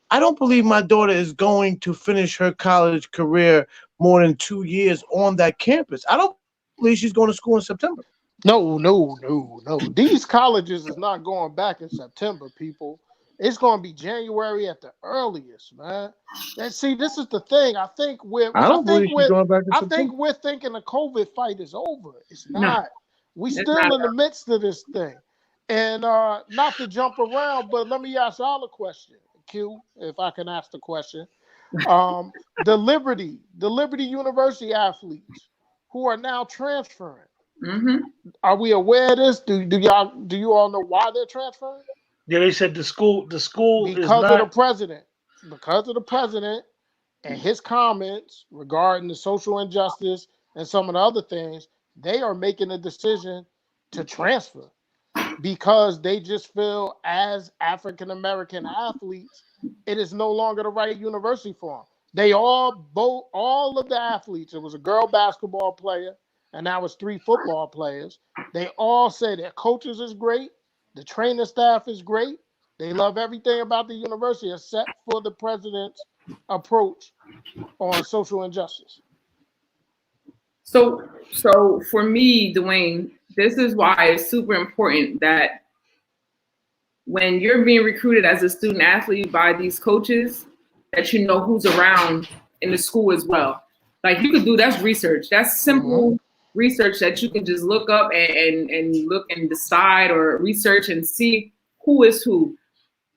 I don't believe my daughter is going to finish her college career more than 2 years on that campus. I don't believe she's going to school in September. No. These colleges is not going back in September, people. It's going to be January at the earliest, man. And see, this is the thing. I think we're thinking the COVID fight is over. It's not. We still in the midst of this thing. And not to jump around, but let me ask y'all a question, Q, if I can ask the question. The Liberty University athletes who are now transferring. Mm-hmm. Are we aware of this? Do you all know why they're transferring? Yeah, they said the school because of the president and his comments regarding the social injustice and some of the other things. They are making a decision to transfer because they just feel as African American athletes, it is no longer the right university for them. They all of the athletes. It was a girl basketball player. And now it's 3 football players. They all say their coaches is great. The training staff is great. They love everything about the university except for the president's approach on social injustice. So for me, Dwayne, this is why it's super important that when you're being recruited as a student athlete by these coaches, that you know who's around in the school as well. Like you could do, that's research. That's simple research that you can just look up and look and decide or research and see who is who.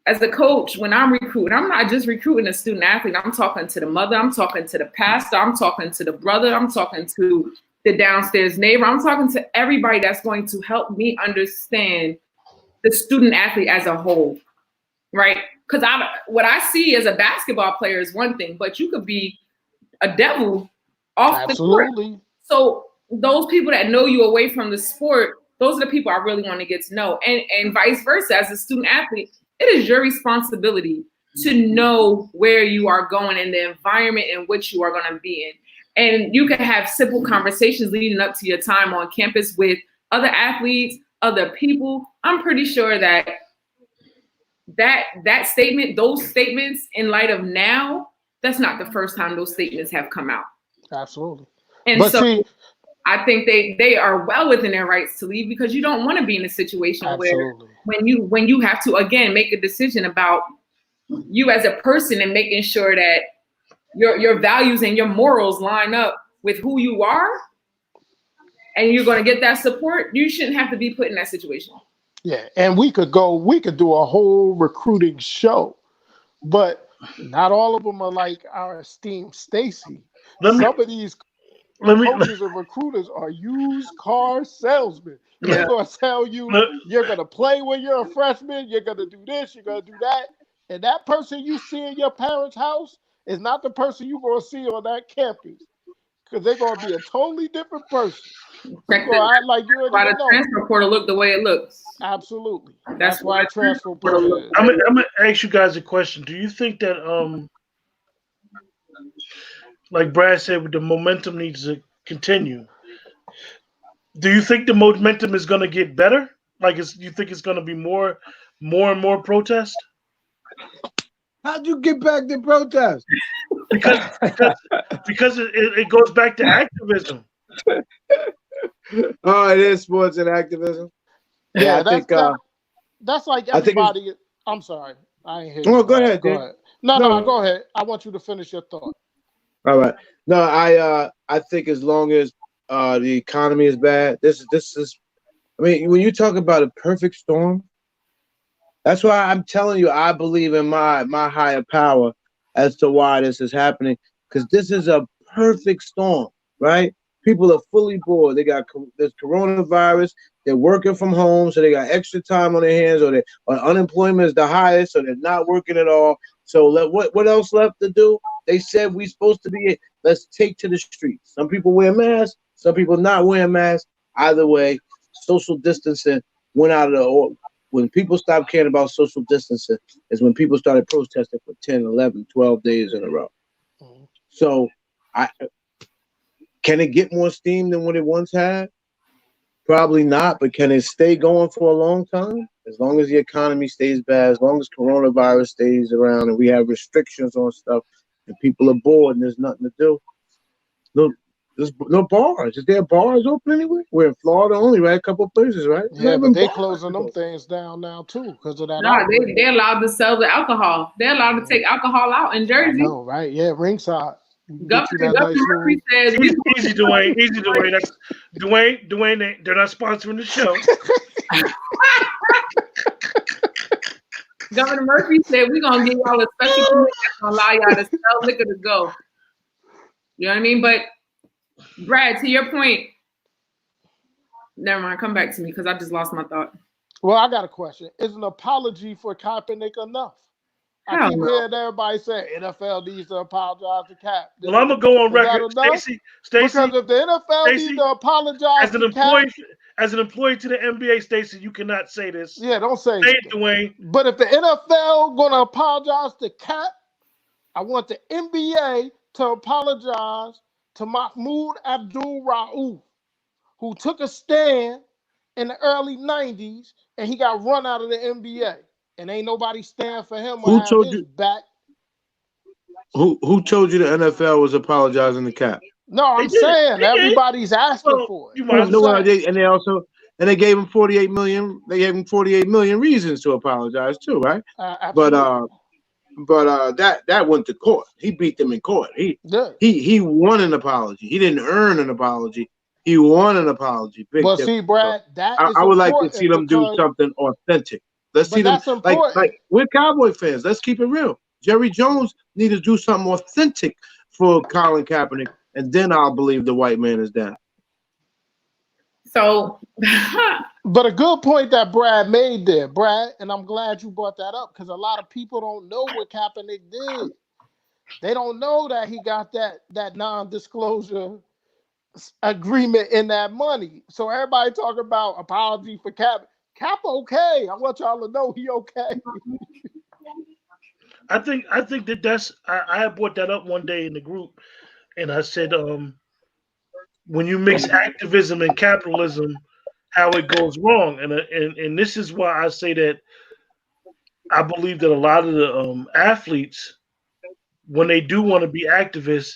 As a coach, when I'm recruiting, I'm not just recruiting a student athlete. I'm talking to the mother, I'm talking to the pastor, I'm talking to the brother, I'm talking to the downstairs neighbor. I'm talking to everybody that's going to help me understand the student athlete as a whole, right? Because what I see as a basketball player is one thing, but you could be a devil off the court. So those people that know you away from the sport, those are the people I really want to get to know. And vice versa, as a student athlete, it is your responsibility to know where you are going and the environment in which you are going to be in. And you can have simple conversations leading up to your time on campus with other athletes, other people. I'm pretty sure that statement, those statements in light of now, that's not the first time those statements have come out. Absolutely. And I think they are well within their rights to leave because you don't want to be in a situation where when you have to, again, make a decision about you as a person and making sure that your values and your morals line up with who you are and you're going to get that support, you shouldn't have to be put in that situation. Yeah, and we could do a whole recruiting show, but not all of them are like our esteemed Stacy. Some of these coaches and recruiters are used car salesmen. Yeah. They're going to tell you you're going to play when you're a freshman, you're going to do this, you're going to do that. And that person you see in your parents' house is not the person you're going to see on that campus. because they're gonna be a totally different person. Check You're gonna act like you why didn't the know. transfer portal look the way it looks. Absolutely. That's why transfer portal portal is. I'm gonna ask you guys a question. Do you think that like Brad said, the momentum needs to continue? Do you think the momentum is gonna get better? Like, you think it's gonna be more and more protest? How'd you get back to protest? Because it goes back to activism. Oh, it is sports and activism. Yeah, I think that's like I think everybody. I'm sorry, I ain't here. Oh, go ahead, go dude. ahead. No, go ahead. I want you to finish your thought. All right. No, I think as long as the economy is bad, this is. I mean, when you talk about a perfect storm, that's why I'm telling you I believe in my higher power as to why this is happening, because this is a perfect storm, right? People are fully bored. There's coronavirus. They're working from home, so they got extra time on their hands, or unemployment is the highest, so they're not working at all. So what else left to do? They said we supposed to be. Let's take to the streets. Some people wear masks. Some people not wearing masks. Either way, social distancing went out of the. When people stopped caring about social distancing is when people started protesting for 10, 11, 12 days in a row. Mm-hmm. So can it get more steam than what it once had? Probably not, but can it stay going for a long time? As long as the economy stays bad, as long as coronavirus stays around and we have restrictions on stuff and people are bored and there's nothing to do. There's no bars. Is there bars open anywhere? We're in Florida only, right? A couple of places, right? Yeah, but they closing them things down now too because of that. No, they're allowed to sell the alcohol. They're allowed to take alcohol out in Jersey. I know, right? Yeah, ringside. Governor Murphy said, "Easy, Dwayne. Easy, Dwayne. That's Dwayne. They're not sponsoring the show." Governor Murphy said, "We're gonna give y'all a special permit that's gonna allow y'all to sell liquor to go." You know what I mean? But Brad, to your point, never mind. Come back to me because I just lost my thought. Well, I got a question. Is an apology for Kaepernick enough? I keep hearing everybody say NFL needs to apologize to Cap. Well, I'm gonna go on record, Stacey. Because if the NFL needs to apologize as an employee to the NBA, Stacey, you cannot say this. Yeah, don't say it, Dwayne. But if the NFL gonna apologize to Cap, I want the NBA to apologize to Mahmoud Abdul-Rauf, who took a stand in the early 90s and he got run out of the NBA. And ain't nobody stand for him or have his back. Who told you the NFL was apologizing to Cap? No, I'm saying everybody's asking for it. And they gave him 48 million. They gave him 48 million reasons to apologize too, right? But that went to court. He beat them in court. He won an apology. He didn't earn an apology. He won an apology. But see, Brad, I would like to see them do something authentic. Let's see them like we're Cowboy fans. Let's keep it real. Jerry Jones needs to do something authentic for Colin Kaepernick, and then I'll believe the white man is down. So, but a good point that Brad made there, Brad, and I'm glad you brought that up because a lot of people don't know what Kaepernick did. They don't know that he got that non-disclosure agreement in that money. So everybody talking about apology for Cap. Cap okay. I want y'all to know he okay. I think that's I brought that up one day in the group, and I said, when you mix activism and capitalism, how it goes wrong, and this is why I say that I believe that a lot of the athletes, when they do want to be activists,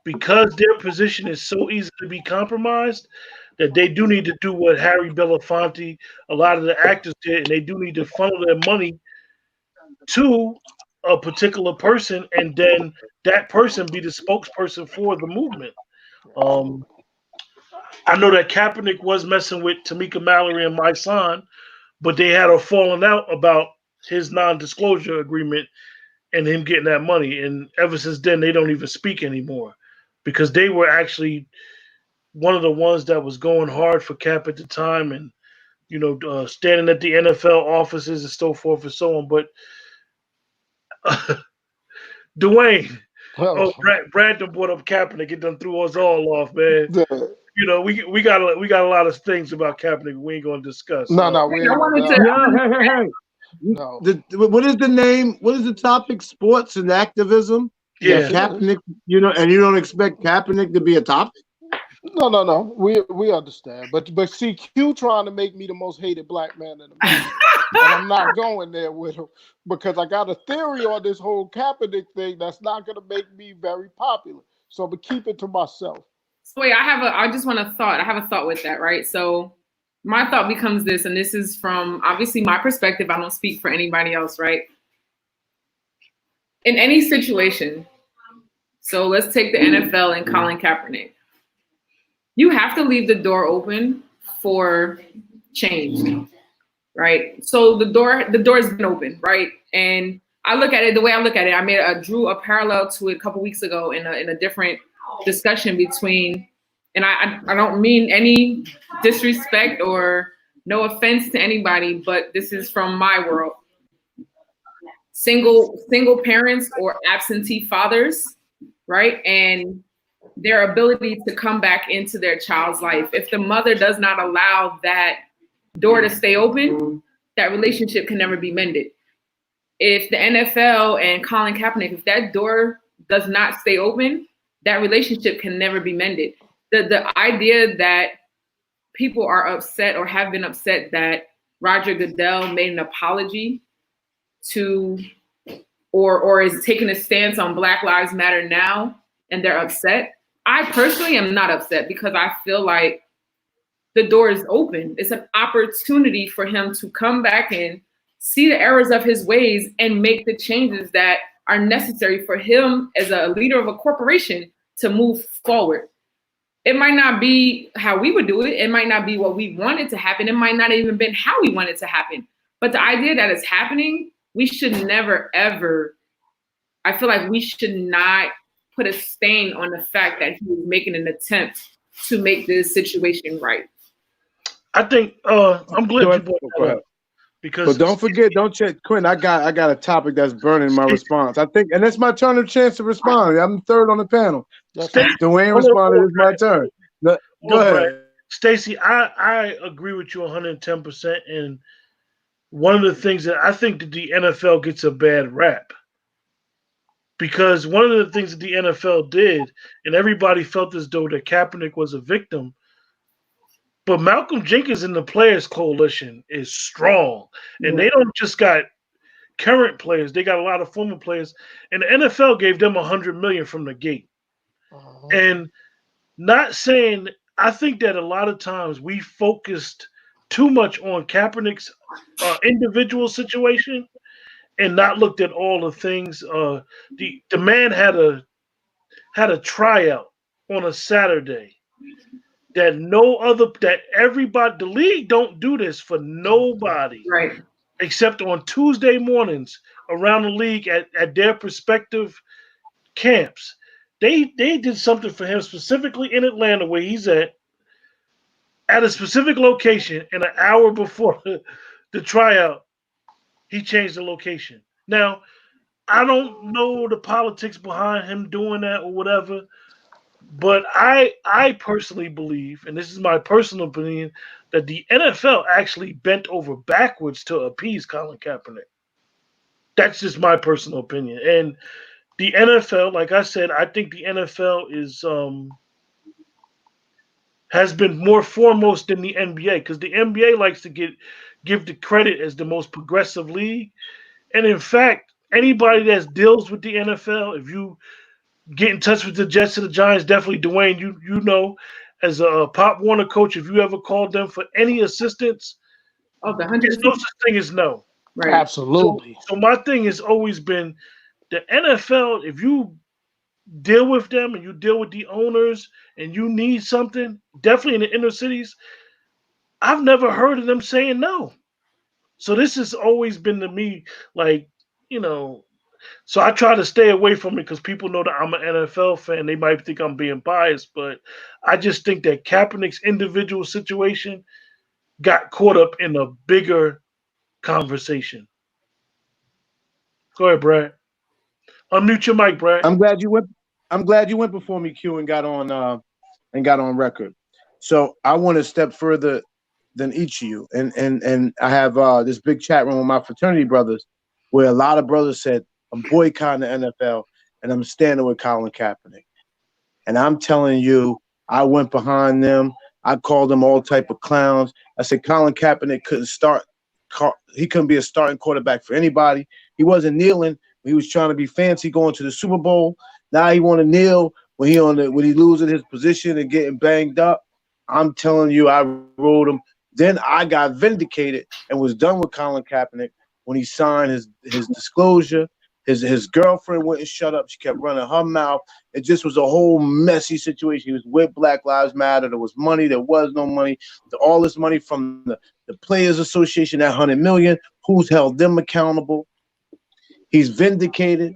because their position is so easy to be compromised, that they do need to do what Harry Belafonte, a lot of the actors did, and they do need to funnel their money to a particular person, and then that person be the spokesperson for the movement. I know that Kaepernick was messing with Tamika Mallory and my son, but they had a falling out about his non-disclosure agreement and him getting that money. And ever since then, they don't even speak anymore because they were actually one of the ones that was going hard for Cap at the time, and standing at the NFL offices and so forth and so on. But Dwayne, Oh, Brad done brought up Kaepernick. It done threw us all off, man. You know, we got a lot of things about Kaepernick we ain't gonna discuss. No, we ain't hey. No. What is the name? What is the topic? Sports and activism. Yeah, Kaepernick. You know, and you don't expect Kaepernick to be a topic. No. We understand, but see, Q trying to make me the most hated black man in America, and I'm not going there with him because I got a theory on this whole Kaepernick thing that's not going to make me very popular. So I'm gonna keep it to myself. So wait, I have a thought with that, right? So my thought becomes this, and this is from obviously my perspective. I don't speak for anybody else, right? In any situation, so let's take the NFL and Colin Kaepernick. You have to leave the door open for change, right? So the door's been open, right? And I look at it the way I look at it. I drew a parallel to it a couple weeks ago in a different discussion between, and I don't mean any disrespect or no offense to anybody, but this is from my world. Single parents or absentee fathers, right? And their ability to come back into their child's life. If the mother does not allow that door to stay open, that relationship can never be mended. If the NFL and Colin Kaepernick, if that door does not stay open, that relationship can never be mended. The idea that people are upset or have been upset that Roger Goodell made an apology to, or is taking a stance on Black Lives Matter now, and they're upset. I personally am not upset because I feel like the door is open. It's an opportunity for him to come back in, see the errors of his ways, and make the changes that are necessary for him as a leader of a corporation to move forward. It might not be how we would do it. It might not be what we wanted to happen. It might not even been how we wanted to happen. But the idea that it's happening, we should never, ever, I feel like we should not put a stain on the fact that he was making an attempt to make this situation right. I think I'm glad you brought that up. Because but don't check, Quinn. I got a topic that's burning my response. I think, and it's my turn of chance to respond. I'm third on the panel. Dwayne responded. It's my turn. Go ahead, Stacey. I agree with you 110%. And one of the things that I think that the NFL gets a bad rap, because one of the things that the NFL did, and everybody felt as though that Kaepernick was a victim. But Malcolm Jenkins in the Players Coalition is strong. And they don't just got current players, they got a lot of former players. And the NFL gave them $100 million from the gate. And not saying, I think that a lot of times we focused too much on Kaepernick's individual situation and not looked at all the things. The man had a tryout on a Saturday. That everybody, the league don't do this for nobody, right? Except on Tuesday mornings around the league at their respective camps. They did something for him specifically in Atlanta where he's at a specific location, and an hour before the tryout, he changed the location. Now, I don't know the politics behind him doing that or whatever. But I personally believe, and this is my personal opinion, that the NFL actually bent over backwards to appease Colin Kaepernick. That's just my personal opinion. And the NFL, like I said, I think the NFL has been more foremost than the NBA, because the NBA likes to give the credit as the most progressive league. And in fact, anybody that deals with the NFL, if you get in touch with the Jets and the Giants, definitely, Dwayne, you know, as a Pop Warner coach, if you ever called them for any assistance, there's no such thing as no. Right. Absolutely. So my thing has always been the NFL, if you deal with them and you deal with the owners and you need something, definitely in the inner cities, I've never heard of them saying no. So this has always been to me like, you know, so I try to stay away from it because people know that I'm an NFL fan. They might think I'm being biased, but I just think that Kaepernick's individual situation got caught up in a bigger conversation. Go ahead, Brad. Unmute your mic, Brad. I'm glad you went. I'm glad you went before me, Q, and got on record. So I want to step further than each of you, and I have this big chat room with my fraternity brothers, where a lot of brothers said I'm boycotting the NFL and I'm standing with Colin Kaepernick. And I'm telling you, I went behind them. I called them all type of clowns. I said Colin Kaepernick couldn't start. He couldn't be a starting quarterback for anybody. He wasn't kneeling when he was trying to be fancy going to the Super Bowl. Now he want to kneel when he losing his position and getting banged up. I'm telling you, I rode him. Then I got vindicated and was done with Colin Kaepernick when he signed his disclosure. His girlfriend wouldn't shut up. She kept running her mouth. It just was a whole messy situation. He was with Black Lives Matter. There was money. There was no money. All this money from the Players Association, that $100 million. Who's held them accountable? He's vindicated.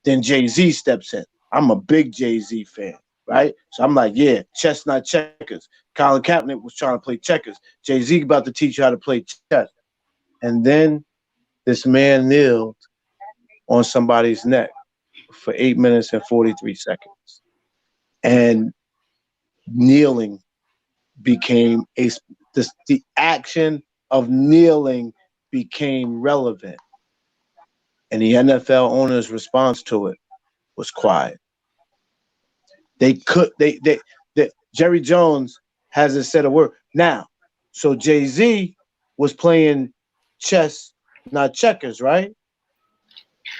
Then Jay-Z steps in. I'm a big Jay-Z fan, right? So I'm like, yeah, chess, not checkers. Colin Kaepernick was trying to play checkers. Jay-Z about to teach you how to play chess. And then this man kneeled on somebody's neck for 8 minutes and 43 seconds. And kneeling became the action of kneeling became relevant. And the NFL owner's response to it was quiet. Jerry Jones hasn't said a word. Now, so Jay-Z was playing chess, not checkers, right?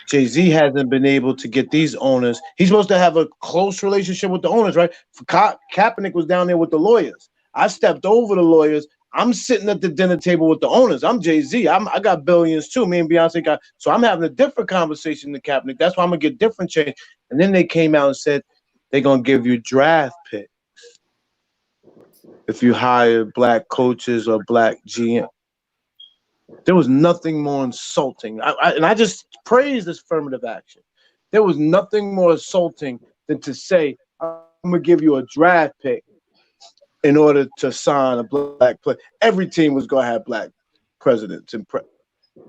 Jay-Z hasn't been able to get these owners. He's supposed to have a close relationship with the owners, right? Kaepernick was down there with the lawyers. I stepped over the lawyers. I'm sitting at the dinner table with the owners. I'm Jay-Z. I got billions too. Me and Beyonce got. So I'm having a different conversation than Kaepernick. That's why I'm going to get different change. And then they came out and said they're going to give you draft picks if you hire black coaches or black GM. There was nothing more insulting. I just praise this affirmative action. There was nothing more insulting than to say, I'm going to give you a draft pick in order to sign a black player. Every team was going to have black presidents. It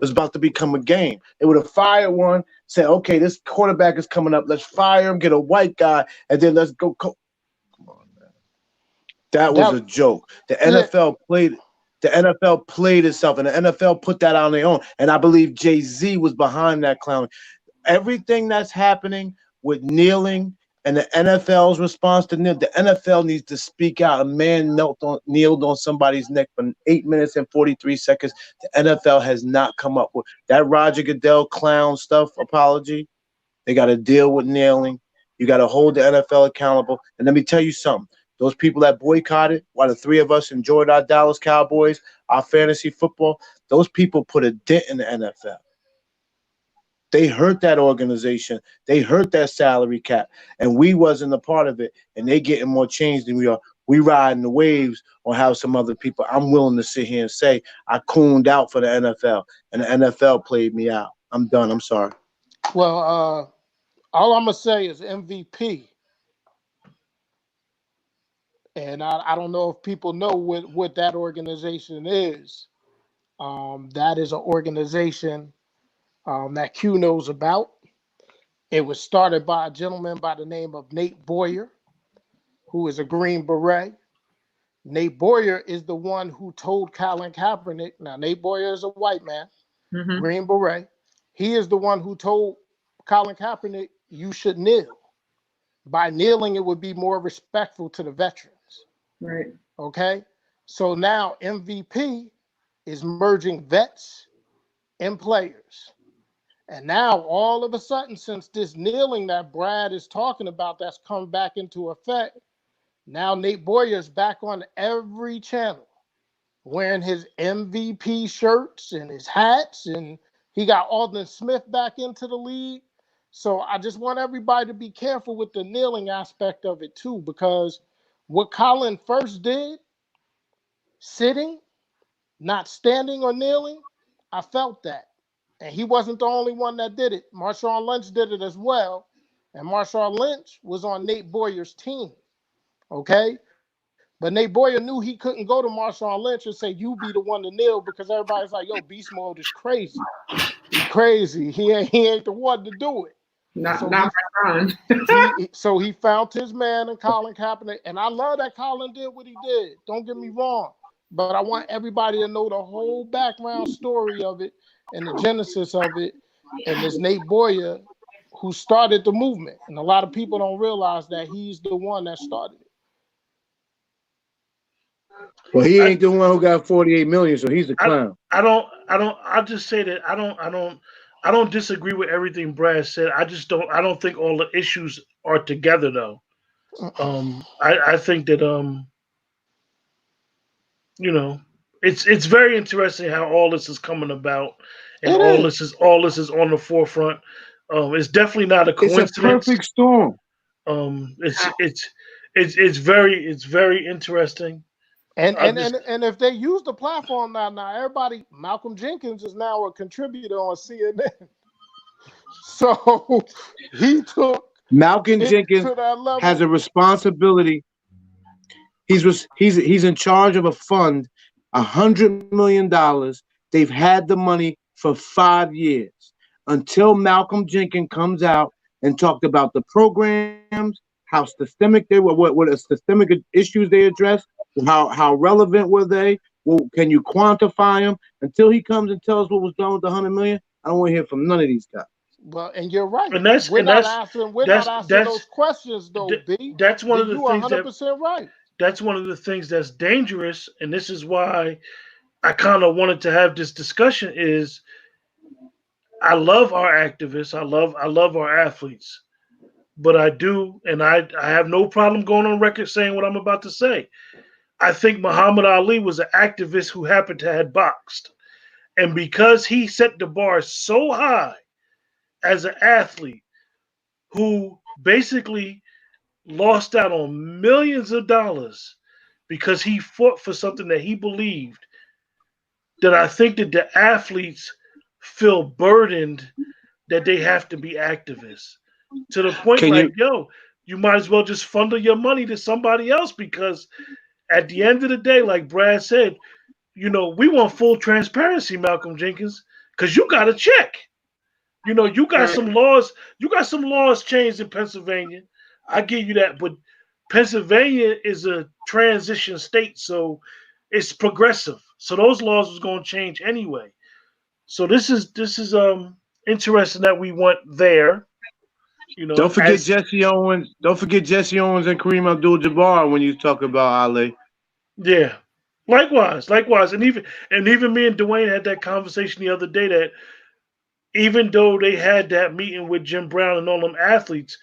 was about to become a game. They would have fired one, said, okay, this quarterback is coming up. Let's fire him, get a white guy, and then let's go. Come on, man. That was a joke. The NFL played it. The NFL played itself, and the NFL put that on their own. And I believe Jay-Z was behind that clown. Everything that's happening with kneeling and the NFL's response to kneel, the NFL needs to speak out. A man kneeled on somebody's neck for 8 minutes and 43 seconds. The NFL has not come up with that Roger Goodell clown stuff apology. They got to deal with kneeling. You got to hold the NFL accountable. And let me tell you something. Those people that boycotted, while the three of us enjoyed our Dallas Cowboys, our fantasy football, those people put a dent in the NFL. They hurt that organization. They hurt that salary cap. And we wasn't a part of it. And they getting more change than we are. We riding the waves on how some other people, I'm willing to sit here and say, I cooned out for the NFL. And the NFL played me out. I'm done. I'm sorry. Well, all I'm going to say is MVP. And I don't know if people know what that organization is. That is an organization that Q knows about. It was started by a gentleman by the name of Nate Boyer, who is a Green Beret. Nate Boyer is the one who told Colin Kaepernick. Now, Nate Boyer is a white man, Green Beret. He is the one who told Colin Kaepernick, you should kneel. By kneeling, it would be more respectful to the veterans. Right. Okay. So now MVP is merging vets and players. And now all of a sudden, since this kneeling that Brad is talking about that's come back into effect, now Nate Boyer is back on every channel wearing his MVP shirts and his hats, and he got Aldon Smith back into the league. So I just want everybody to be careful with the kneeling aspect of it too, because what Colin first did, sitting, not standing or kneeling, I felt that. And he wasn't the only one that did it. Marshawn Lynch did it as well. And Marshawn Lynch was on Nate Boyer's team. Okay? But Nate Boyer knew he couldn't go to Marshawn Lynch and say, you be the one to kneel, because everybody's like, yo, Beast Mode is crazy. He's crazy. He ain't the one to do it. Not my Ron. So he found his man in Colin Kaepernick, and I love that Colin did what he did. Don't get me wrong, but I want everybody to know the whole background story of it and the genesis of it. And this Nate Boyer who started the movement, and a lot of people don't realize that he's the one that started it. Well, he ain't the one who got 48 million, so he's a clown. I'll just say that I don't disagree with everything Brad said. I don't think all the issues are together though. I think that it's very interesting how all this is coming about, and this is on the forefront. It's definitely not a coincidence. It's a perfect storm. It's very interesting. And if they use the platform now everybody, Malcolm Jenkins is now a contributor on CNN. So he took Malcolm Jenkins to that level. Has a responsibility. He's in charge of a fund, $100 million. They've had the money for 5 years until Malcolm Jenkins comes out and talked about the programs, how systemic they were, what systemic issues they addressed, how relevant were they? Well, can you quantify them? Until he comes and tells what was done with the 100 million, I don't want to hear from none of these guys. Well, and you're right. We're not asking those questions, though, B. That's one of the things 100% right. That's one of the things that's dangerous, and this is why I kind of wanted to have this discussion. Is I love our activists, I love our athletes, but I have no problem going on record saying what I'm about to say. I think Muhammad Ali was an activist who happened to have boxed. And because he set the bar so high as an athlete who basically lost out on millions of dollars because he fought for something that he believed, that I think that the athletes feel burdened that they have to be activists. To the point you might as well just funnel your money to somebody else, because at the end of the day, like Brad said, we want full transparency, Malcolm Jenkins, because you got a check. You got some laws. You got some laws changed in Pennsylvania. I give you that, but Pennsylvania is a transition state, so it's progressive. So those laws was going to change anyway. So this is interesting that we went there. Don't forget Jesse Owens. Don't forget Jesse Owens and Kareem Abdul-Jabbar when you talk about Ali. Yeah, likewise, and even me and Dwayne had that conversation the other day that even though they had that meeting with Jim Brown and all them athletes,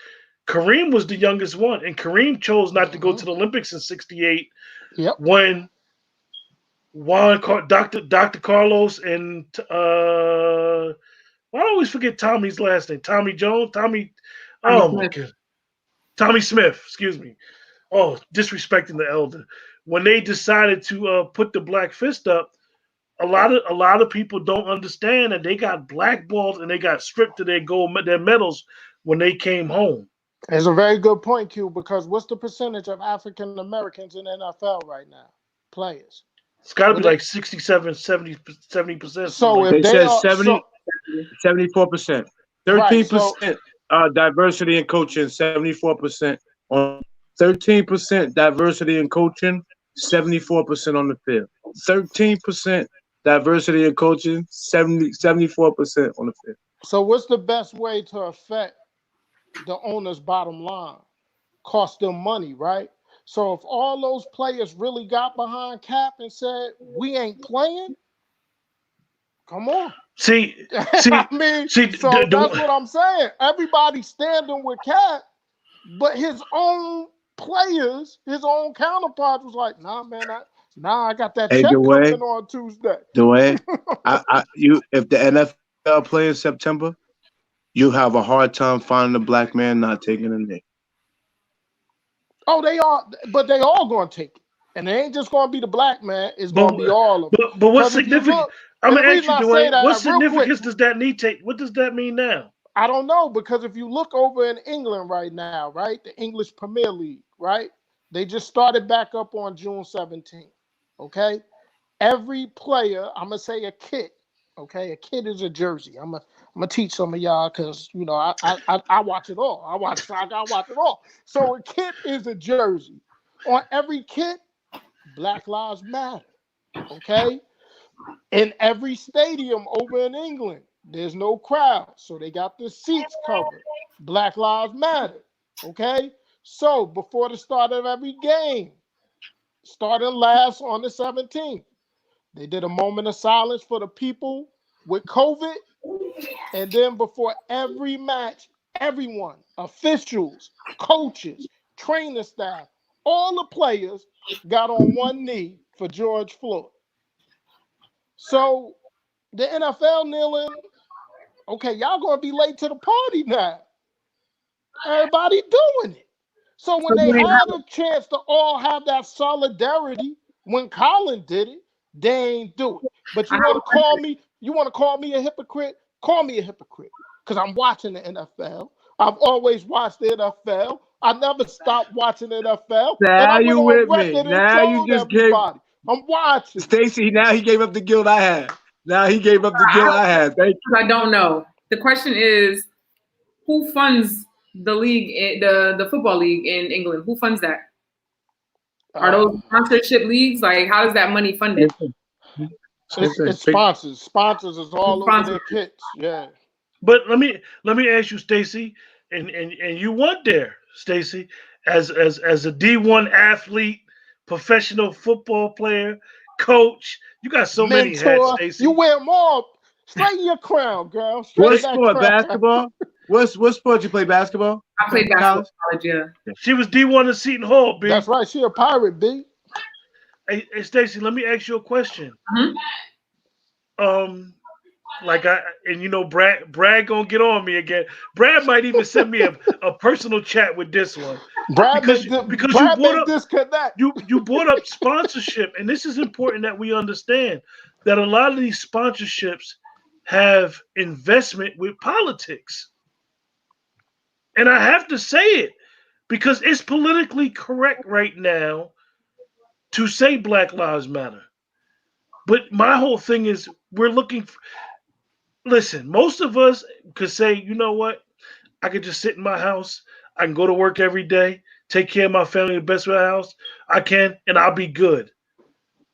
Kareem was the youngest one, and Kareem chose not to go to the Olympics in '68 when Dr. Carlos and I always forget Tommy's last name. Tommy Jones, Tommy Smith. Excuse me. Oh, disrespecting the elder. When they decided to put the Black Fist up, a lot of people don't understand that they got blackballed and they got stripped of their medals when they came home. It's a very good point, Q, because what's the percentage of African Americans in the NFL right now? Players. It's got to be like 67, 70%. So if they said 74%. 13% diversity in coaching, 74% on 13% diversity in coaching, 74% on the field. 13% diversity in coaching, 74% on the field. So what's the best way to affect the owner's bottom line? Cost them money, right? So if all those players really got behind Cap and said, we ain't playing, come on. See, that's what I'm saying. Everybody's standing with Cap, but his own players, his own counterparts was like, nah, man, I got that check coming on Tuesday. Dwayne, if the NFL play in September, you have a hard time finding a black man not taking a knee. Oh, they all going to take it. And it ain't just going to be the black man. It's going to be all of them. But what's significant? I'm going to ask you, Dwayne, what significance does that knee take? What does that mean now? I don't know, because if you look over in England right now, right, the English Premier League, right, they just started back up on June 17th, okay? Every player, I'm going to say a kit, Okay, a kid is a jersey. I'm gonna teach some of y'all because you know I watch it all. I watch soccer. I watch it all. So a kit is a jersey. On every kit, Black Lives Matter. Okay, in every stadium over in England, there's no crowd, so they got the seats covered. Black Lives Matter. Okay, so before the start of every game, starting last on the 17th, they did a moment of silence for the people with COVID. And then before every match, everyone, officials, coaches, training staff, all the players got on one knee for George Floyd. So the NFL kneeling, okay, y'all gonna be late to the party now. Everybody doing it. So when they had a chance to all have that solidarity, when Colin did it, they ain't do it. But you want to call me a hypocrite? Call me a hypocrite. Because I'm watching the NFL. I've always watched the NFL. I never stopped watching the NFL. Now you with me. Now you just gave I'm watching. Stacey, now he gave up the guilt I had. Thank you. I don't know. The question is, who funds the league, the football league in England? Who funds that? Are those sponsorship leagues? Like, how is that money funded? It's sponsors. Sponsors is all over their kits. Yeah. But let me ask you, Stacey, and you went there, Stacey, as a D1 athlete, professional football player, coach. You got so many hats, Stacey. You wear them all. Straighten your crown, girl. What sport? Basketball? What sport you play? Basketball? I played basketball college, yeah. She was D1 at Seton Hall, B. That's right. She a pirate, B. Hey Stacey, let me ask you a question. Mm-hmm. Brad gonna get on me again. Brad might even send me a personal chat with this one. Brad because Brad you brought up disconnect. You brought up sponsorship, and this is important that we understand that a lot of these sponsorships have investment with politics. And I have to say it because it's politically correct right now to say Black Lives Matter. But my whole thing is we're looking for, listen, most of us could say, you know what? I could just sit in my house. I can go to work every day, take care of my family the best way I house I can, and I'll be good.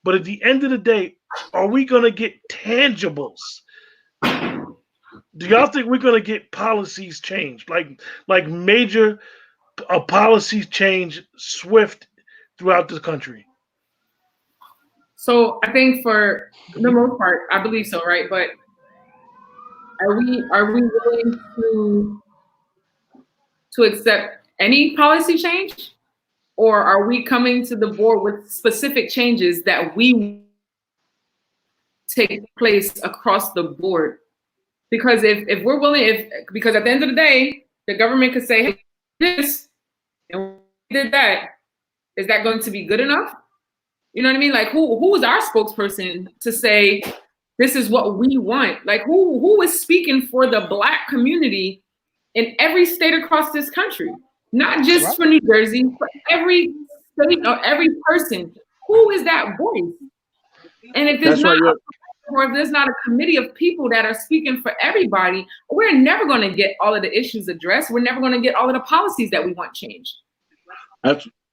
But at the end of the day, are we going to get tangibles? Do y'all think we're going to get policies changed? Like major policies change swift throughout the country? So I think for the most part, I believe so, right? But are we willing to accept any policy change? Or are we coming to the board with specific changes that we take place across the board? Because if we're willing, because at the end of the day, the government could say, hey, this, and we did that. Is that going to be good enough? You know what I mean? Like who is our spokesperson to say this is what we want? Like who is speaking for the Black community in every state across this country? Not just for New Jersey, for every state or every person. Who is that voice? And if there's not a committee of people that are speaking for everybody, we're never going to get all of the issues addressed. We're never going to get all of the policies that we want changed.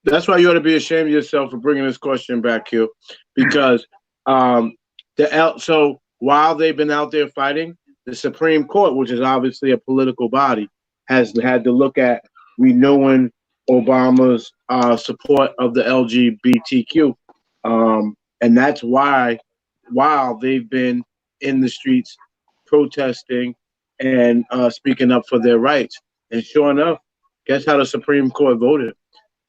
That's why you ought to be ashamed of yourself for bringing this question back here, because so while they've been out there fighting, the Supreme Court, which is obviously a political body, has had to look at renewing Obama's support of the LGBTQ, and that's why while they've been in the streets protesting and speaking up for their rights, and sure enough, guess how the Supreme Court voted?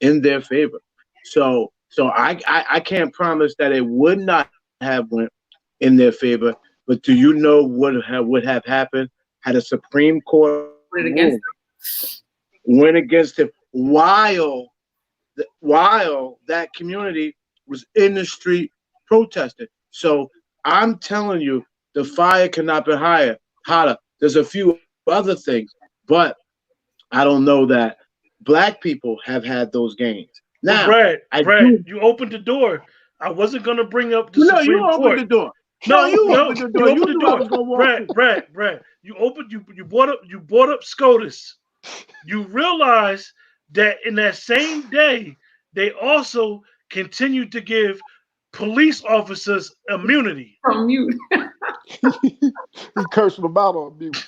In their favor. So I can't promise that it would not have went in their favor, but do you know what would have happened had a Supreme Court went against him while that community was in the street protesting? So I'm telling you, the fire cannot be hotter. There's a few other things, but I don't know that Black people have had those gains. Now, Brad, you opened the door. I wasn't going to bring up the Supreme Court. You opened the door. No, you no, opened the you door. You opened the knew I was door. gonna walk in. Brad. You brought up SCOTUS. You realize that in that same day, they also continued to give police officers immunity. From you. He cursed them out on mute.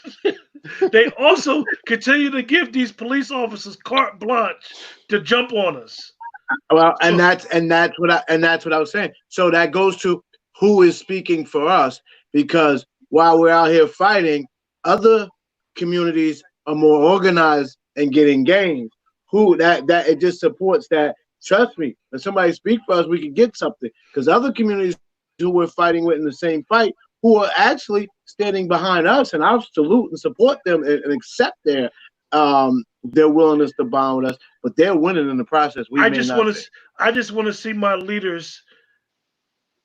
They also continue to give these police officers carte blanche to jump on us. Well, So, that's what I was saying. So that goes to who is speaking for us, because while we're out here fighting, other communities are more organized and getting gains. Who that it just supports that. Trust me, when somebody speak for us, we can get something. Because other communities who we're fighting with in the same fight, who are actually standing behind us, and I'll salute and support them and accept their willingness to bond with us, but they're winning in the process. I just want to see my leaders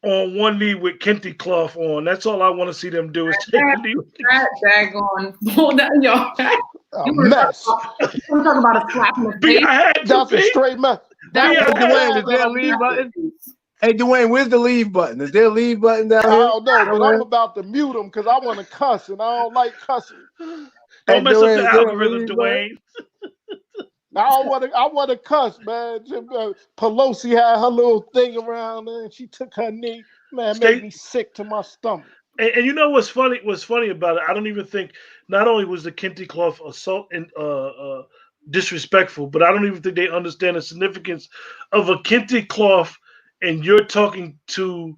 on one knee with kente cloth on. That's all I want to see them do is take a knee. That daggone. Hold on, y'all. A mess. You want to talk about a slap in the face? That's a straight mess. That Hey, Dwayne, is there a leave button? Hey, Dwayne, where's the leave button? Is there a leave button down I here? don't know, but I'm about to mute him because I want to cuss and I don't like cussing. Don't mess Dwayne, up the is there a algorithm, leave Dwayne. I want to cuss, man. Pelosi had her little thing around there and she took her knee. Man, it made me sick to my stomach. And you know what's funny? What's funny about it? I don't even think. Not only was the kente cloth assault and disrespectful, but I don't even think they understand the significance of a kente cloth. And you're talking to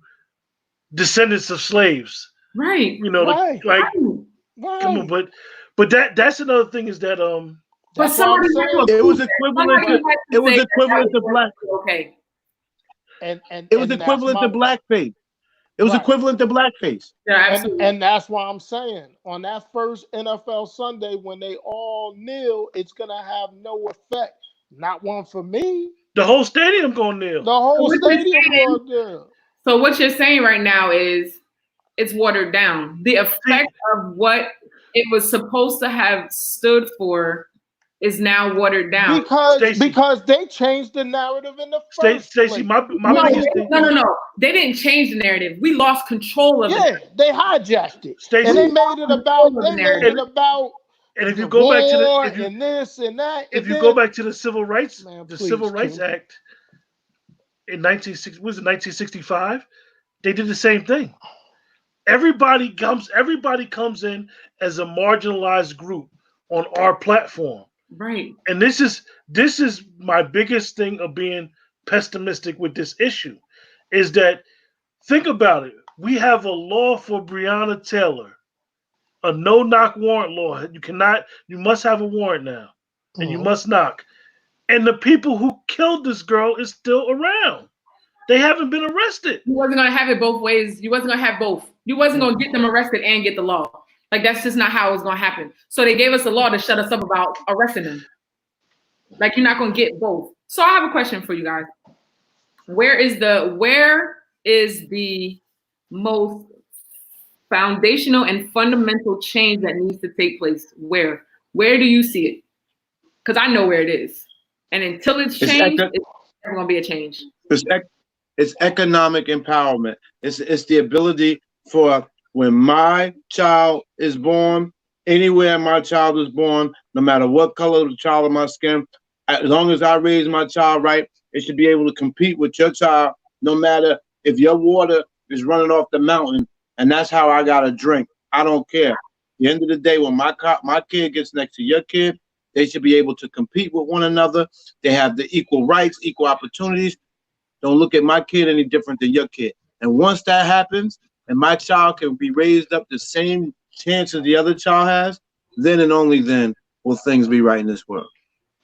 descendants of slaves, right? You know, right. like right. Come on, but that's another thing is that But somebody it was equivalent to black. Okay. And it was equivalent to blackface. It was equivalent to blackface. Yeah, absolutely. And that's why I'm saying on that first NFL Sunday when they all kneel, it's gonna have no effect. Not one for me. The whole stadium gonna kneel. The whole stadium gonna kneel. So what you're saying right now is it's watered down. The effect of what it was supposed to have stood for is now watered down. Because they changed the narrative in the first place. Stacey, my biggest thing. No. They didn't change the narrative. We lost control of it. Yeah, they hijacked it. Stacey, and they made it about and if you go back to the and this and that. If you go back to the Civil Rights Act in 1965, they did the same thing. Everybody comes in as a marginalized group on our platform. Right. And this is my biggest thing of being pessimistic with this issue is that think about it. We have a law for Breonna Taylor, a no-knock warrant law. You must have a warrant now, and you must knock. And the people who killed this girl is still around. They haven't been arrested. You wasn't gonna have it both ways. You wasn't gonna have both. You wasn't gonna get them arrested and get the law. Like that's just not how it was gonna happen. So they gave us a law to shut us up about arresting them. Like you're not gonna get both. So I have a question for you guys. Where is the most foundational and fundamental change that needs to take place? Where do you see it? Because I know where it is. And until it's changed, it's never gonna be a change. It's economic empowerment. It's the ability for when my child is born, anywhere my child is born, no matter what color of the child of my skin, as long as I raise my child right, it should be able to compete with your child, no matter if your water is running off the mountain, and that's how I gotta drink. I don't care. At the end of the day, when my kid gets next to your kid, they should be able to compete with one another. They have the equal rights, equal opportunities. Don't look at my kid any different than your kid. And once that happens, and my child can be raised up the same chance as the other child has, then and only then will things be right in this world.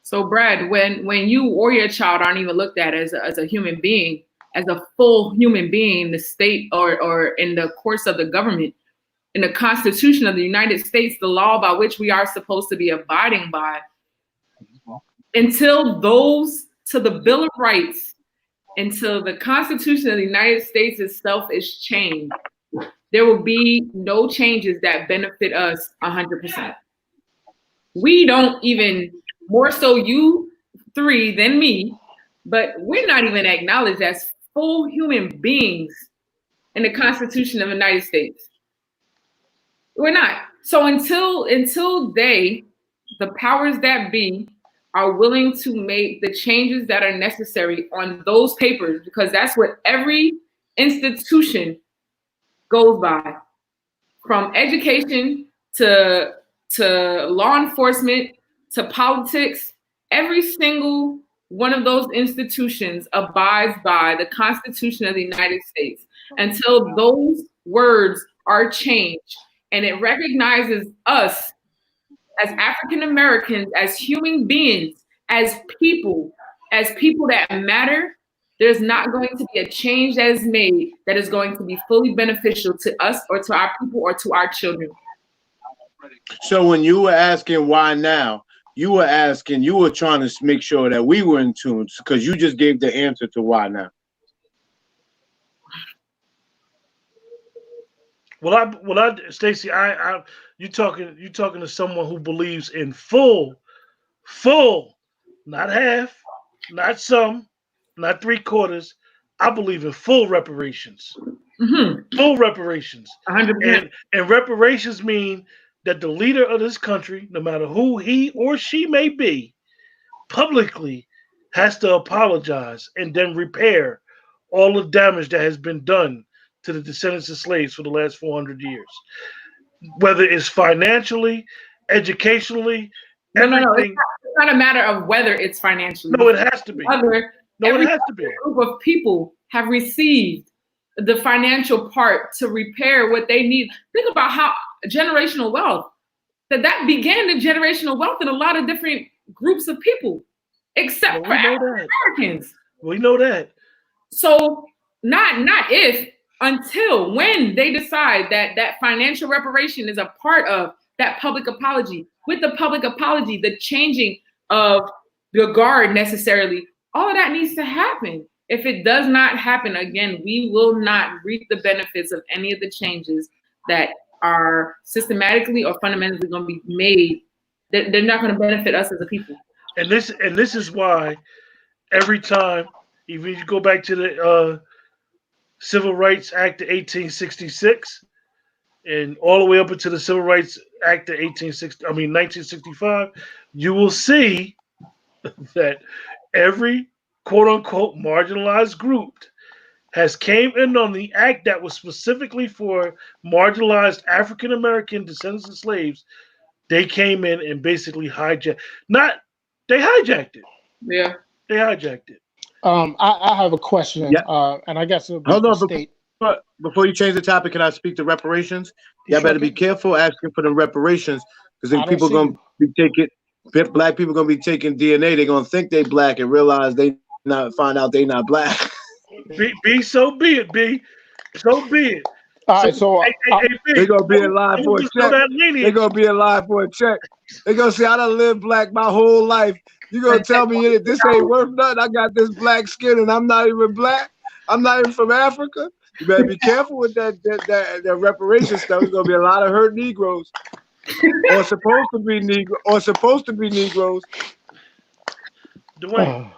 So, Brad, when you or your child aren't even looked at as a human being, as a full human being in the state or in the course of the government, in the Constitution of the United States, the law by which we are supposed to be abiding by, until the Bill of Rights, until the Constitution of the United States itself is changed, there will be no changes that benefit us 100%. We don't even, more so you three than me, but we're not even acknowledged as full human beings in the Constitution of the United States. We're not. So until they, the powers that be, are willing to make the changes that are necessary on those papers, because that's what every institution goes by, from education to law enforcement to politics. Every single one of those institutions abides by the Constitution of the United States. Until those words are changed and it recognizes us as African Americans, as human beings, as people that matter, there's not going to be a change that is made that is going to be fully beneficial to us or to our people or to our children. So when you were asking why now, you were trying to make sure that we were in tune, because you just gave the answer to why now. Stacey, you talking to someone who believes in full, not half, not some, not 3/4. I believe in full reparations. Mm-hmm. Full reparations. 100%. And reparations mean that the leader of this country, no matter who he or she may be, publicly has to apologize and then repair all the damage that has been done to the descendants of slaves for the last 400 years. Whether it's financially, educationally, everything. It's not a matter of whether it's financially. No, it has to be. It has to be. A group of people have received the financial part to repair what they need. Think about how generational wealth, that began the generational wealth in a lot of different groups of people, except for African Americans. We know that. So not if, until when they decide that financial reparation is a part of that public apology. With the public apology, the changing of the guard necessarily, all of that needs to happen. If it does not happen, again, we will not reap the benefits of any of the changes that are systematically or fundamentally going to be made. They're not going to benefit us as a people. And this is why every time, even if you go back to the Civil Rights Act of 1866 and all the way up into the Civil Rights Act of 1965, you will see that every quote-unquote marginalized group has came in on the act that was specifically for marginalized African American descendants of slaves. They came in and basically hijacked it. Yeah. They hijacked it. I have a question, and I guess it'll be hold on, state. Before you change the topic, can I speak to reparations? Y'all better be careful asking for the reparations, because then people gonna be taking black people gonna be taking DNA. They're gonna think they black and realize find out they not black. B, so be it, B. So be it. All right, so they're gonna be in line for a check. They're gonna be in line for a check. They're gonna say, I done lived black my whole life. You gonna tell me this ain't worth nothing? I got this black skin and I'm not even black. I'm not even from Africa. You better be careful with that reparation stuff. There's gonna be a lot of hurt Negroes, or supposed to be Negroes. Dwayne.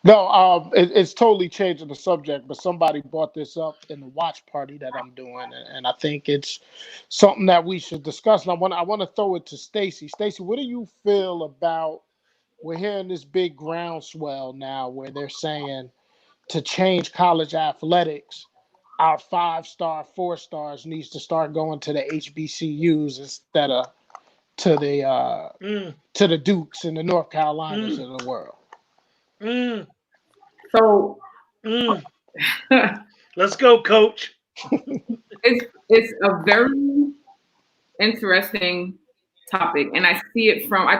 No, it's totally changing the subject, but somebody brought this up in the watch party that I'm doing, and I think it's something that we should discuss. And I want to throw it to Stacey. Stacey, what do you feel about? We're hearing this big groundswell now where they're saying to change college athletics, our 5-star, 4-stars needs to start going to the HBCUs instead of to the Dukes and the North Carolinas of the world. So let's go, Coach. It's a very interesting topic, and I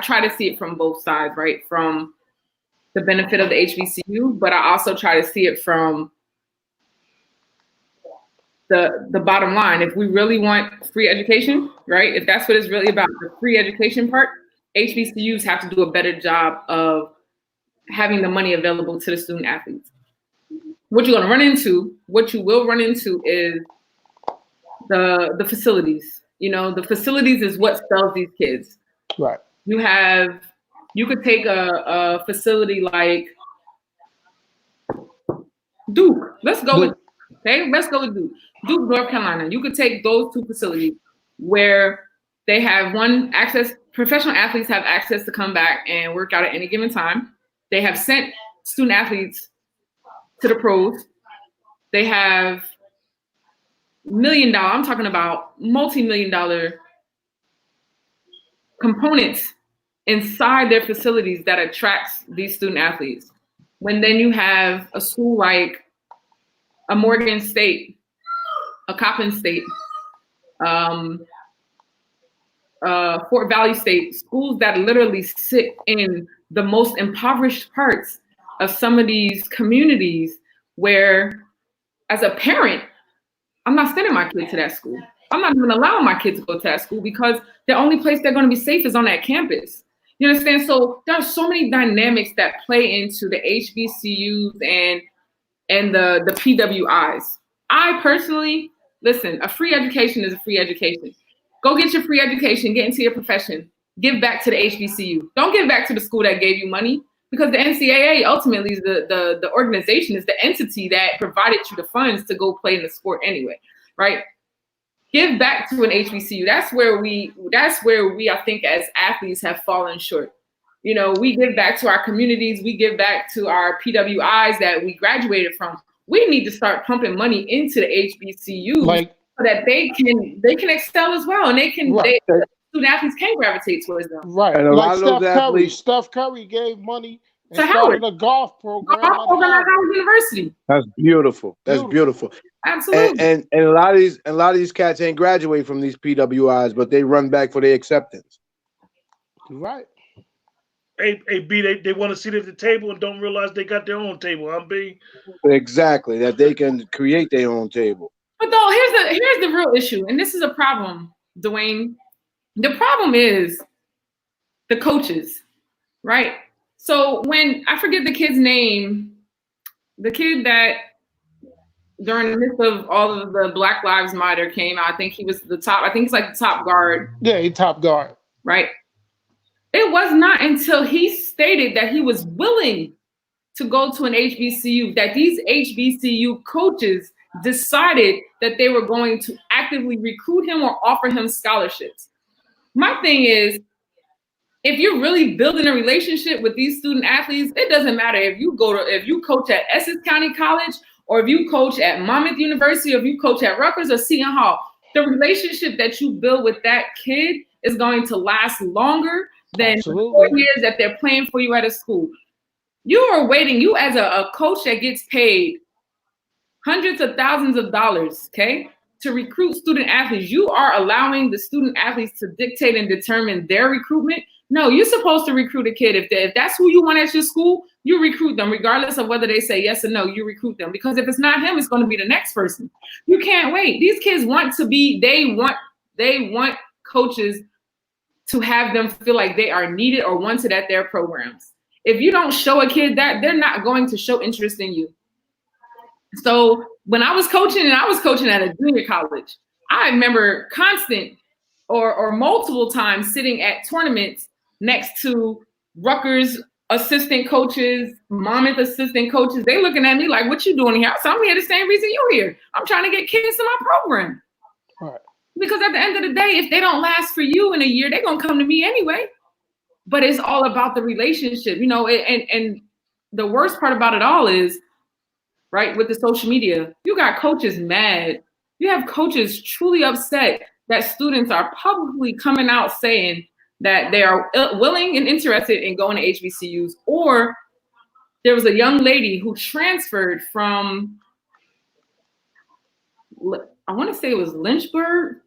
try to see it from both sides, right? From the benefit of the HBCU, but I also try to see it from the bottom line. If we really want free education, right? If that's what it's really about, the free education part, HBCUs have to do a better job of having the money available to the student athletes. What you will run into is the facilities. The facilities is what sells these kids. Right. You could take a facility like Duke. Let's go with Okay, let's go with Duke. Duke, North Carolina. You could take those two facilities where they have professional athletes have access to come back and work out at any given time. They have sent student athletes to the pros. They have I'm talking about multi-million-dollar components inside their facilities that attracts these student athletes. When then you have a school like a Morgan State, a Coppin State, Fort Valley State, schools that literally sit in the most impoverished parts of some of these communities where, as a parent, I'm not sending my kid to that school. I'm not even allowing my kids to go to that school because the only place they're going to be safe is on that campus. You understand? So there are so many dynamics that play into the HBCUs and the PWIs. I personally, listen, a free education is a free education. Go get your free education, get into your profession, give back to the HBCU. Don't give back to the school that gave you money, because the NCAA ultimately is the organization, is the entity that provided you the funds to go play in the sport anyway, right? Give back to an HBCU. That's where we, I think, as athletes have fallen short. You know, we give back to our communities, we give back to our PWIs that we graduated from. We need to start pumping money into the HBCUs so that they can excel as well, and student athletes can gravitate towards them. Right. And a lot of those athletes. Steph Curry gave money and started a golf program at Howard University. That's beautiful. That's beautiful. Absolutely. And a lot of these cats ain't graduate from these PWIs, but they run back for their acceptance. Right. Hey, B, they want to sit at the table and don't realize they got their own table. I'm B. Exactly, that they can create their own table. But though, here's the real issue, and this is a problem, Dwayne. The problem is the coaches, right? So when I forget the kid's name, the kid that during the midst of all of the Black Lives Matter came out, I think he was the top. I think he's like the top guard. Yeah, he's top guard. Right. It was not until he stated that he was willing to go to an HBCU that these HBCU coaches decided that they were going to actively recruit him or offer him scholarships. My thing is, if you're really building a relationship with these student athletes, it doesn't matter if you coach at Essex County College, or if you coach at Monmouth University, or if you coach at Rutgers or Seton Hall. The relationship that you build with that kid is going to last longer than 4 years that they're playing for you at a school. You are waiting, you as a coach that gets paid hundreds of thousands of dollars, okay, to recruit student athletes. You are allowing the student athletes to dictate and determine their recruitment. No, you're supposed to recruit a kid. If that's who you want at your school, you recruit them, regardless of whether they say yes or no, you recruit them. Because if it's not him, it's going to be the next person. You can't wait. These kids want to be, they want coaches to have them feel like they are needed or wanted at their programs. If you don't show a kid that, they're not going to show interest in you. So when I was coaching, and I was coaching at a junior college, I remember constant or multiple times sitting at tournaments next to Rutgers assistant coaches, Monmouth assistant coaches. They looking at me like, what you doing here? So I'm here the same reason you're here. I'm trying to get kids in my program. Right. Because at the end of the day, if they don't last for you in a year, they're going to come to me anyway. But it's all about the relationship, you know, and the worst part about it all is, right, with the social media, you got coaches mad. You have coaches truly upset that students are publicly coming out saying that they are willing and interested in going to HBCUs. Or there was a young lady who transferred from, I want to say it was Lynchburg,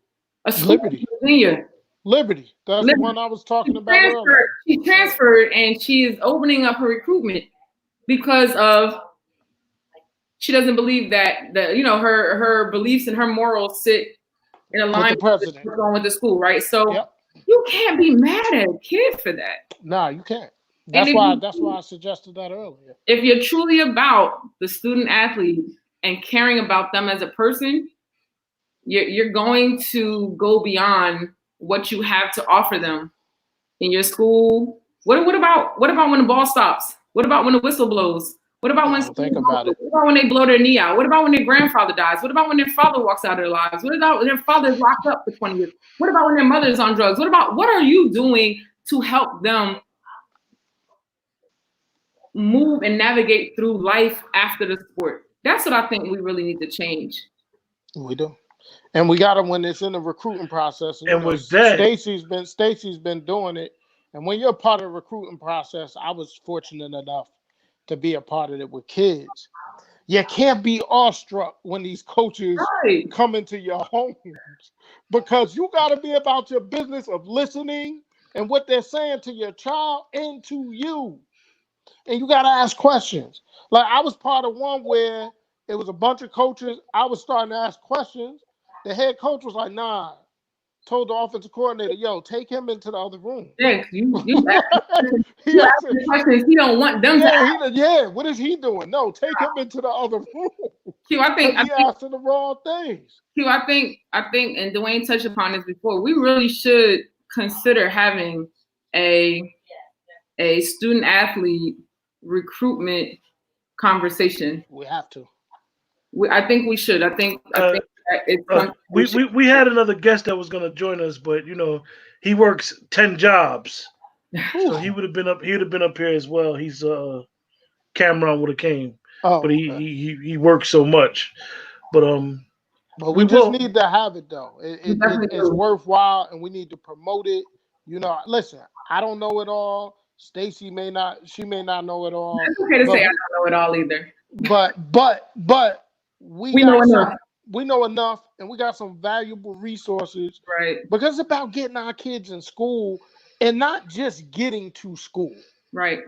a school in Virginia. Liberty. That's the one I was talking about earlier. She transferred, and she is opening up her recruitment because of she doesn't believe that her beliefs and her morals sit in alignment with what's going on with the school, right? So you can't be mad at a kid for that. No, you can't. That's why I suggested that earlier. If you're truly about the student athlete and caring about them as a person, you're going to go beyond what you have to offer them in your school. What about when the ball stops? What about when the whistle blows? What about when think about it? What about when they blow their knee out? What about when their grandfather dies? What about when their father walks out of their lives? What about when their father's locked up for 20 years? What about when their mother's on drugs? What are you doing to help them move and navigate through life after the sport? That's what I think we really need to change. We do. And we got them when it's in the recruiting process. And with that, Stacy's been doing it. And when you're a part of the recruiting process, I was fortunate enough to be a part of it with kids. You can't be awestruck when these coaches come into your homes, because you got to be about your business of listening and what they're saying to your child and to you. And you got to ask questions. Like, I was part of one where it was a bunch of coaches. I was starting to ask questions. The head coach was like, nah. Told the offensive coordinator, yo, take him into the other room. Yeah, you ask the questions he don't want them to ask. What is he doing? No, take him into the other room. Q, I think asking the wrong things. Q, I think, and Dwayne touched upon this before, we really should consider having a student athlete recruitment conversation. We have to. I think we should. I think we had another guest that was going to join us, but he works 10 jobs, so he would have been up. He would have been up here as well. He's Cameron would have came, but he works so much. But we just need to have it though. It's worthwhile, and we need to promote it. Listen, I don't know it all. Stacy may not. She may not know it all. It's okay to say I don't know it all either. But we know enough. We know enough, and we got some valuable resources. Right. Because it's about getting our kids in school, and not just getting to school. Right.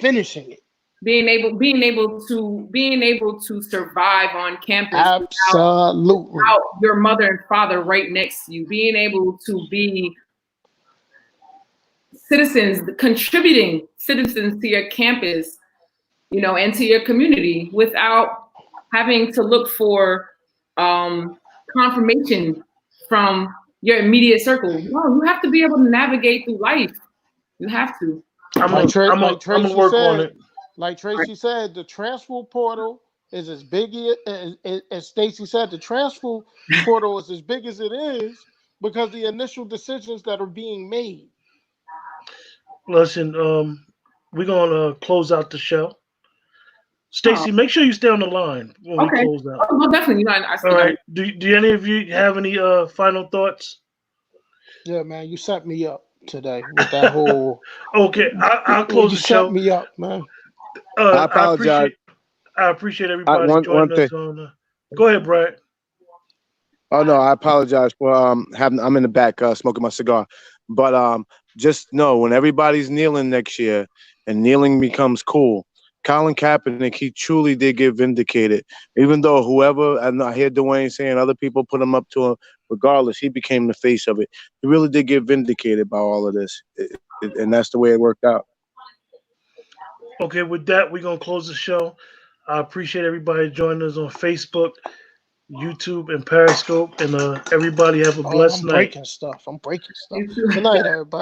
Finishing it. Being able to survive on campus. Absolutely. Without your mother and father right next to you. Being able to be contributing citizens to your campus, and to your community without having to look for confirmation from your immediate circle. No, you have to be able to navigate through life. You have to. I'm gonna work on it. Like Tracy said, the transfer portal is as big as Stacy said. The transfer portal is as big as it is because the initial decisions that are being made. Listen, we're gonna close out the show. Stacy, make sure you stay on the line when we close out. Oh, well, definitely. I all right. Do any of you have any final thoughts? Yeah, man, you set me up today with that whole. Okay, I'll close the show. You set me up, man. I apologize. I appreciate everybody joining us on. Go ahead, Brad. Oh no, I apologize for I'm in the back smoking my cigar, but just know when everybody's kneeling next year and kneeling becomes cool. Colin Kaepernick, he truly did get vindicated. Even though I hear Dwayne saying other people put him up to him, regardless, he became the face of it. He really did get vindicated by all of this, and that's the way it worked out. Okay, with that, we're going to close the show. I appreciate everybody joining us on Facebook, YouTube, and Periscope, and everybody have a blessed night. I'm breaking stuff. Good night, everybody.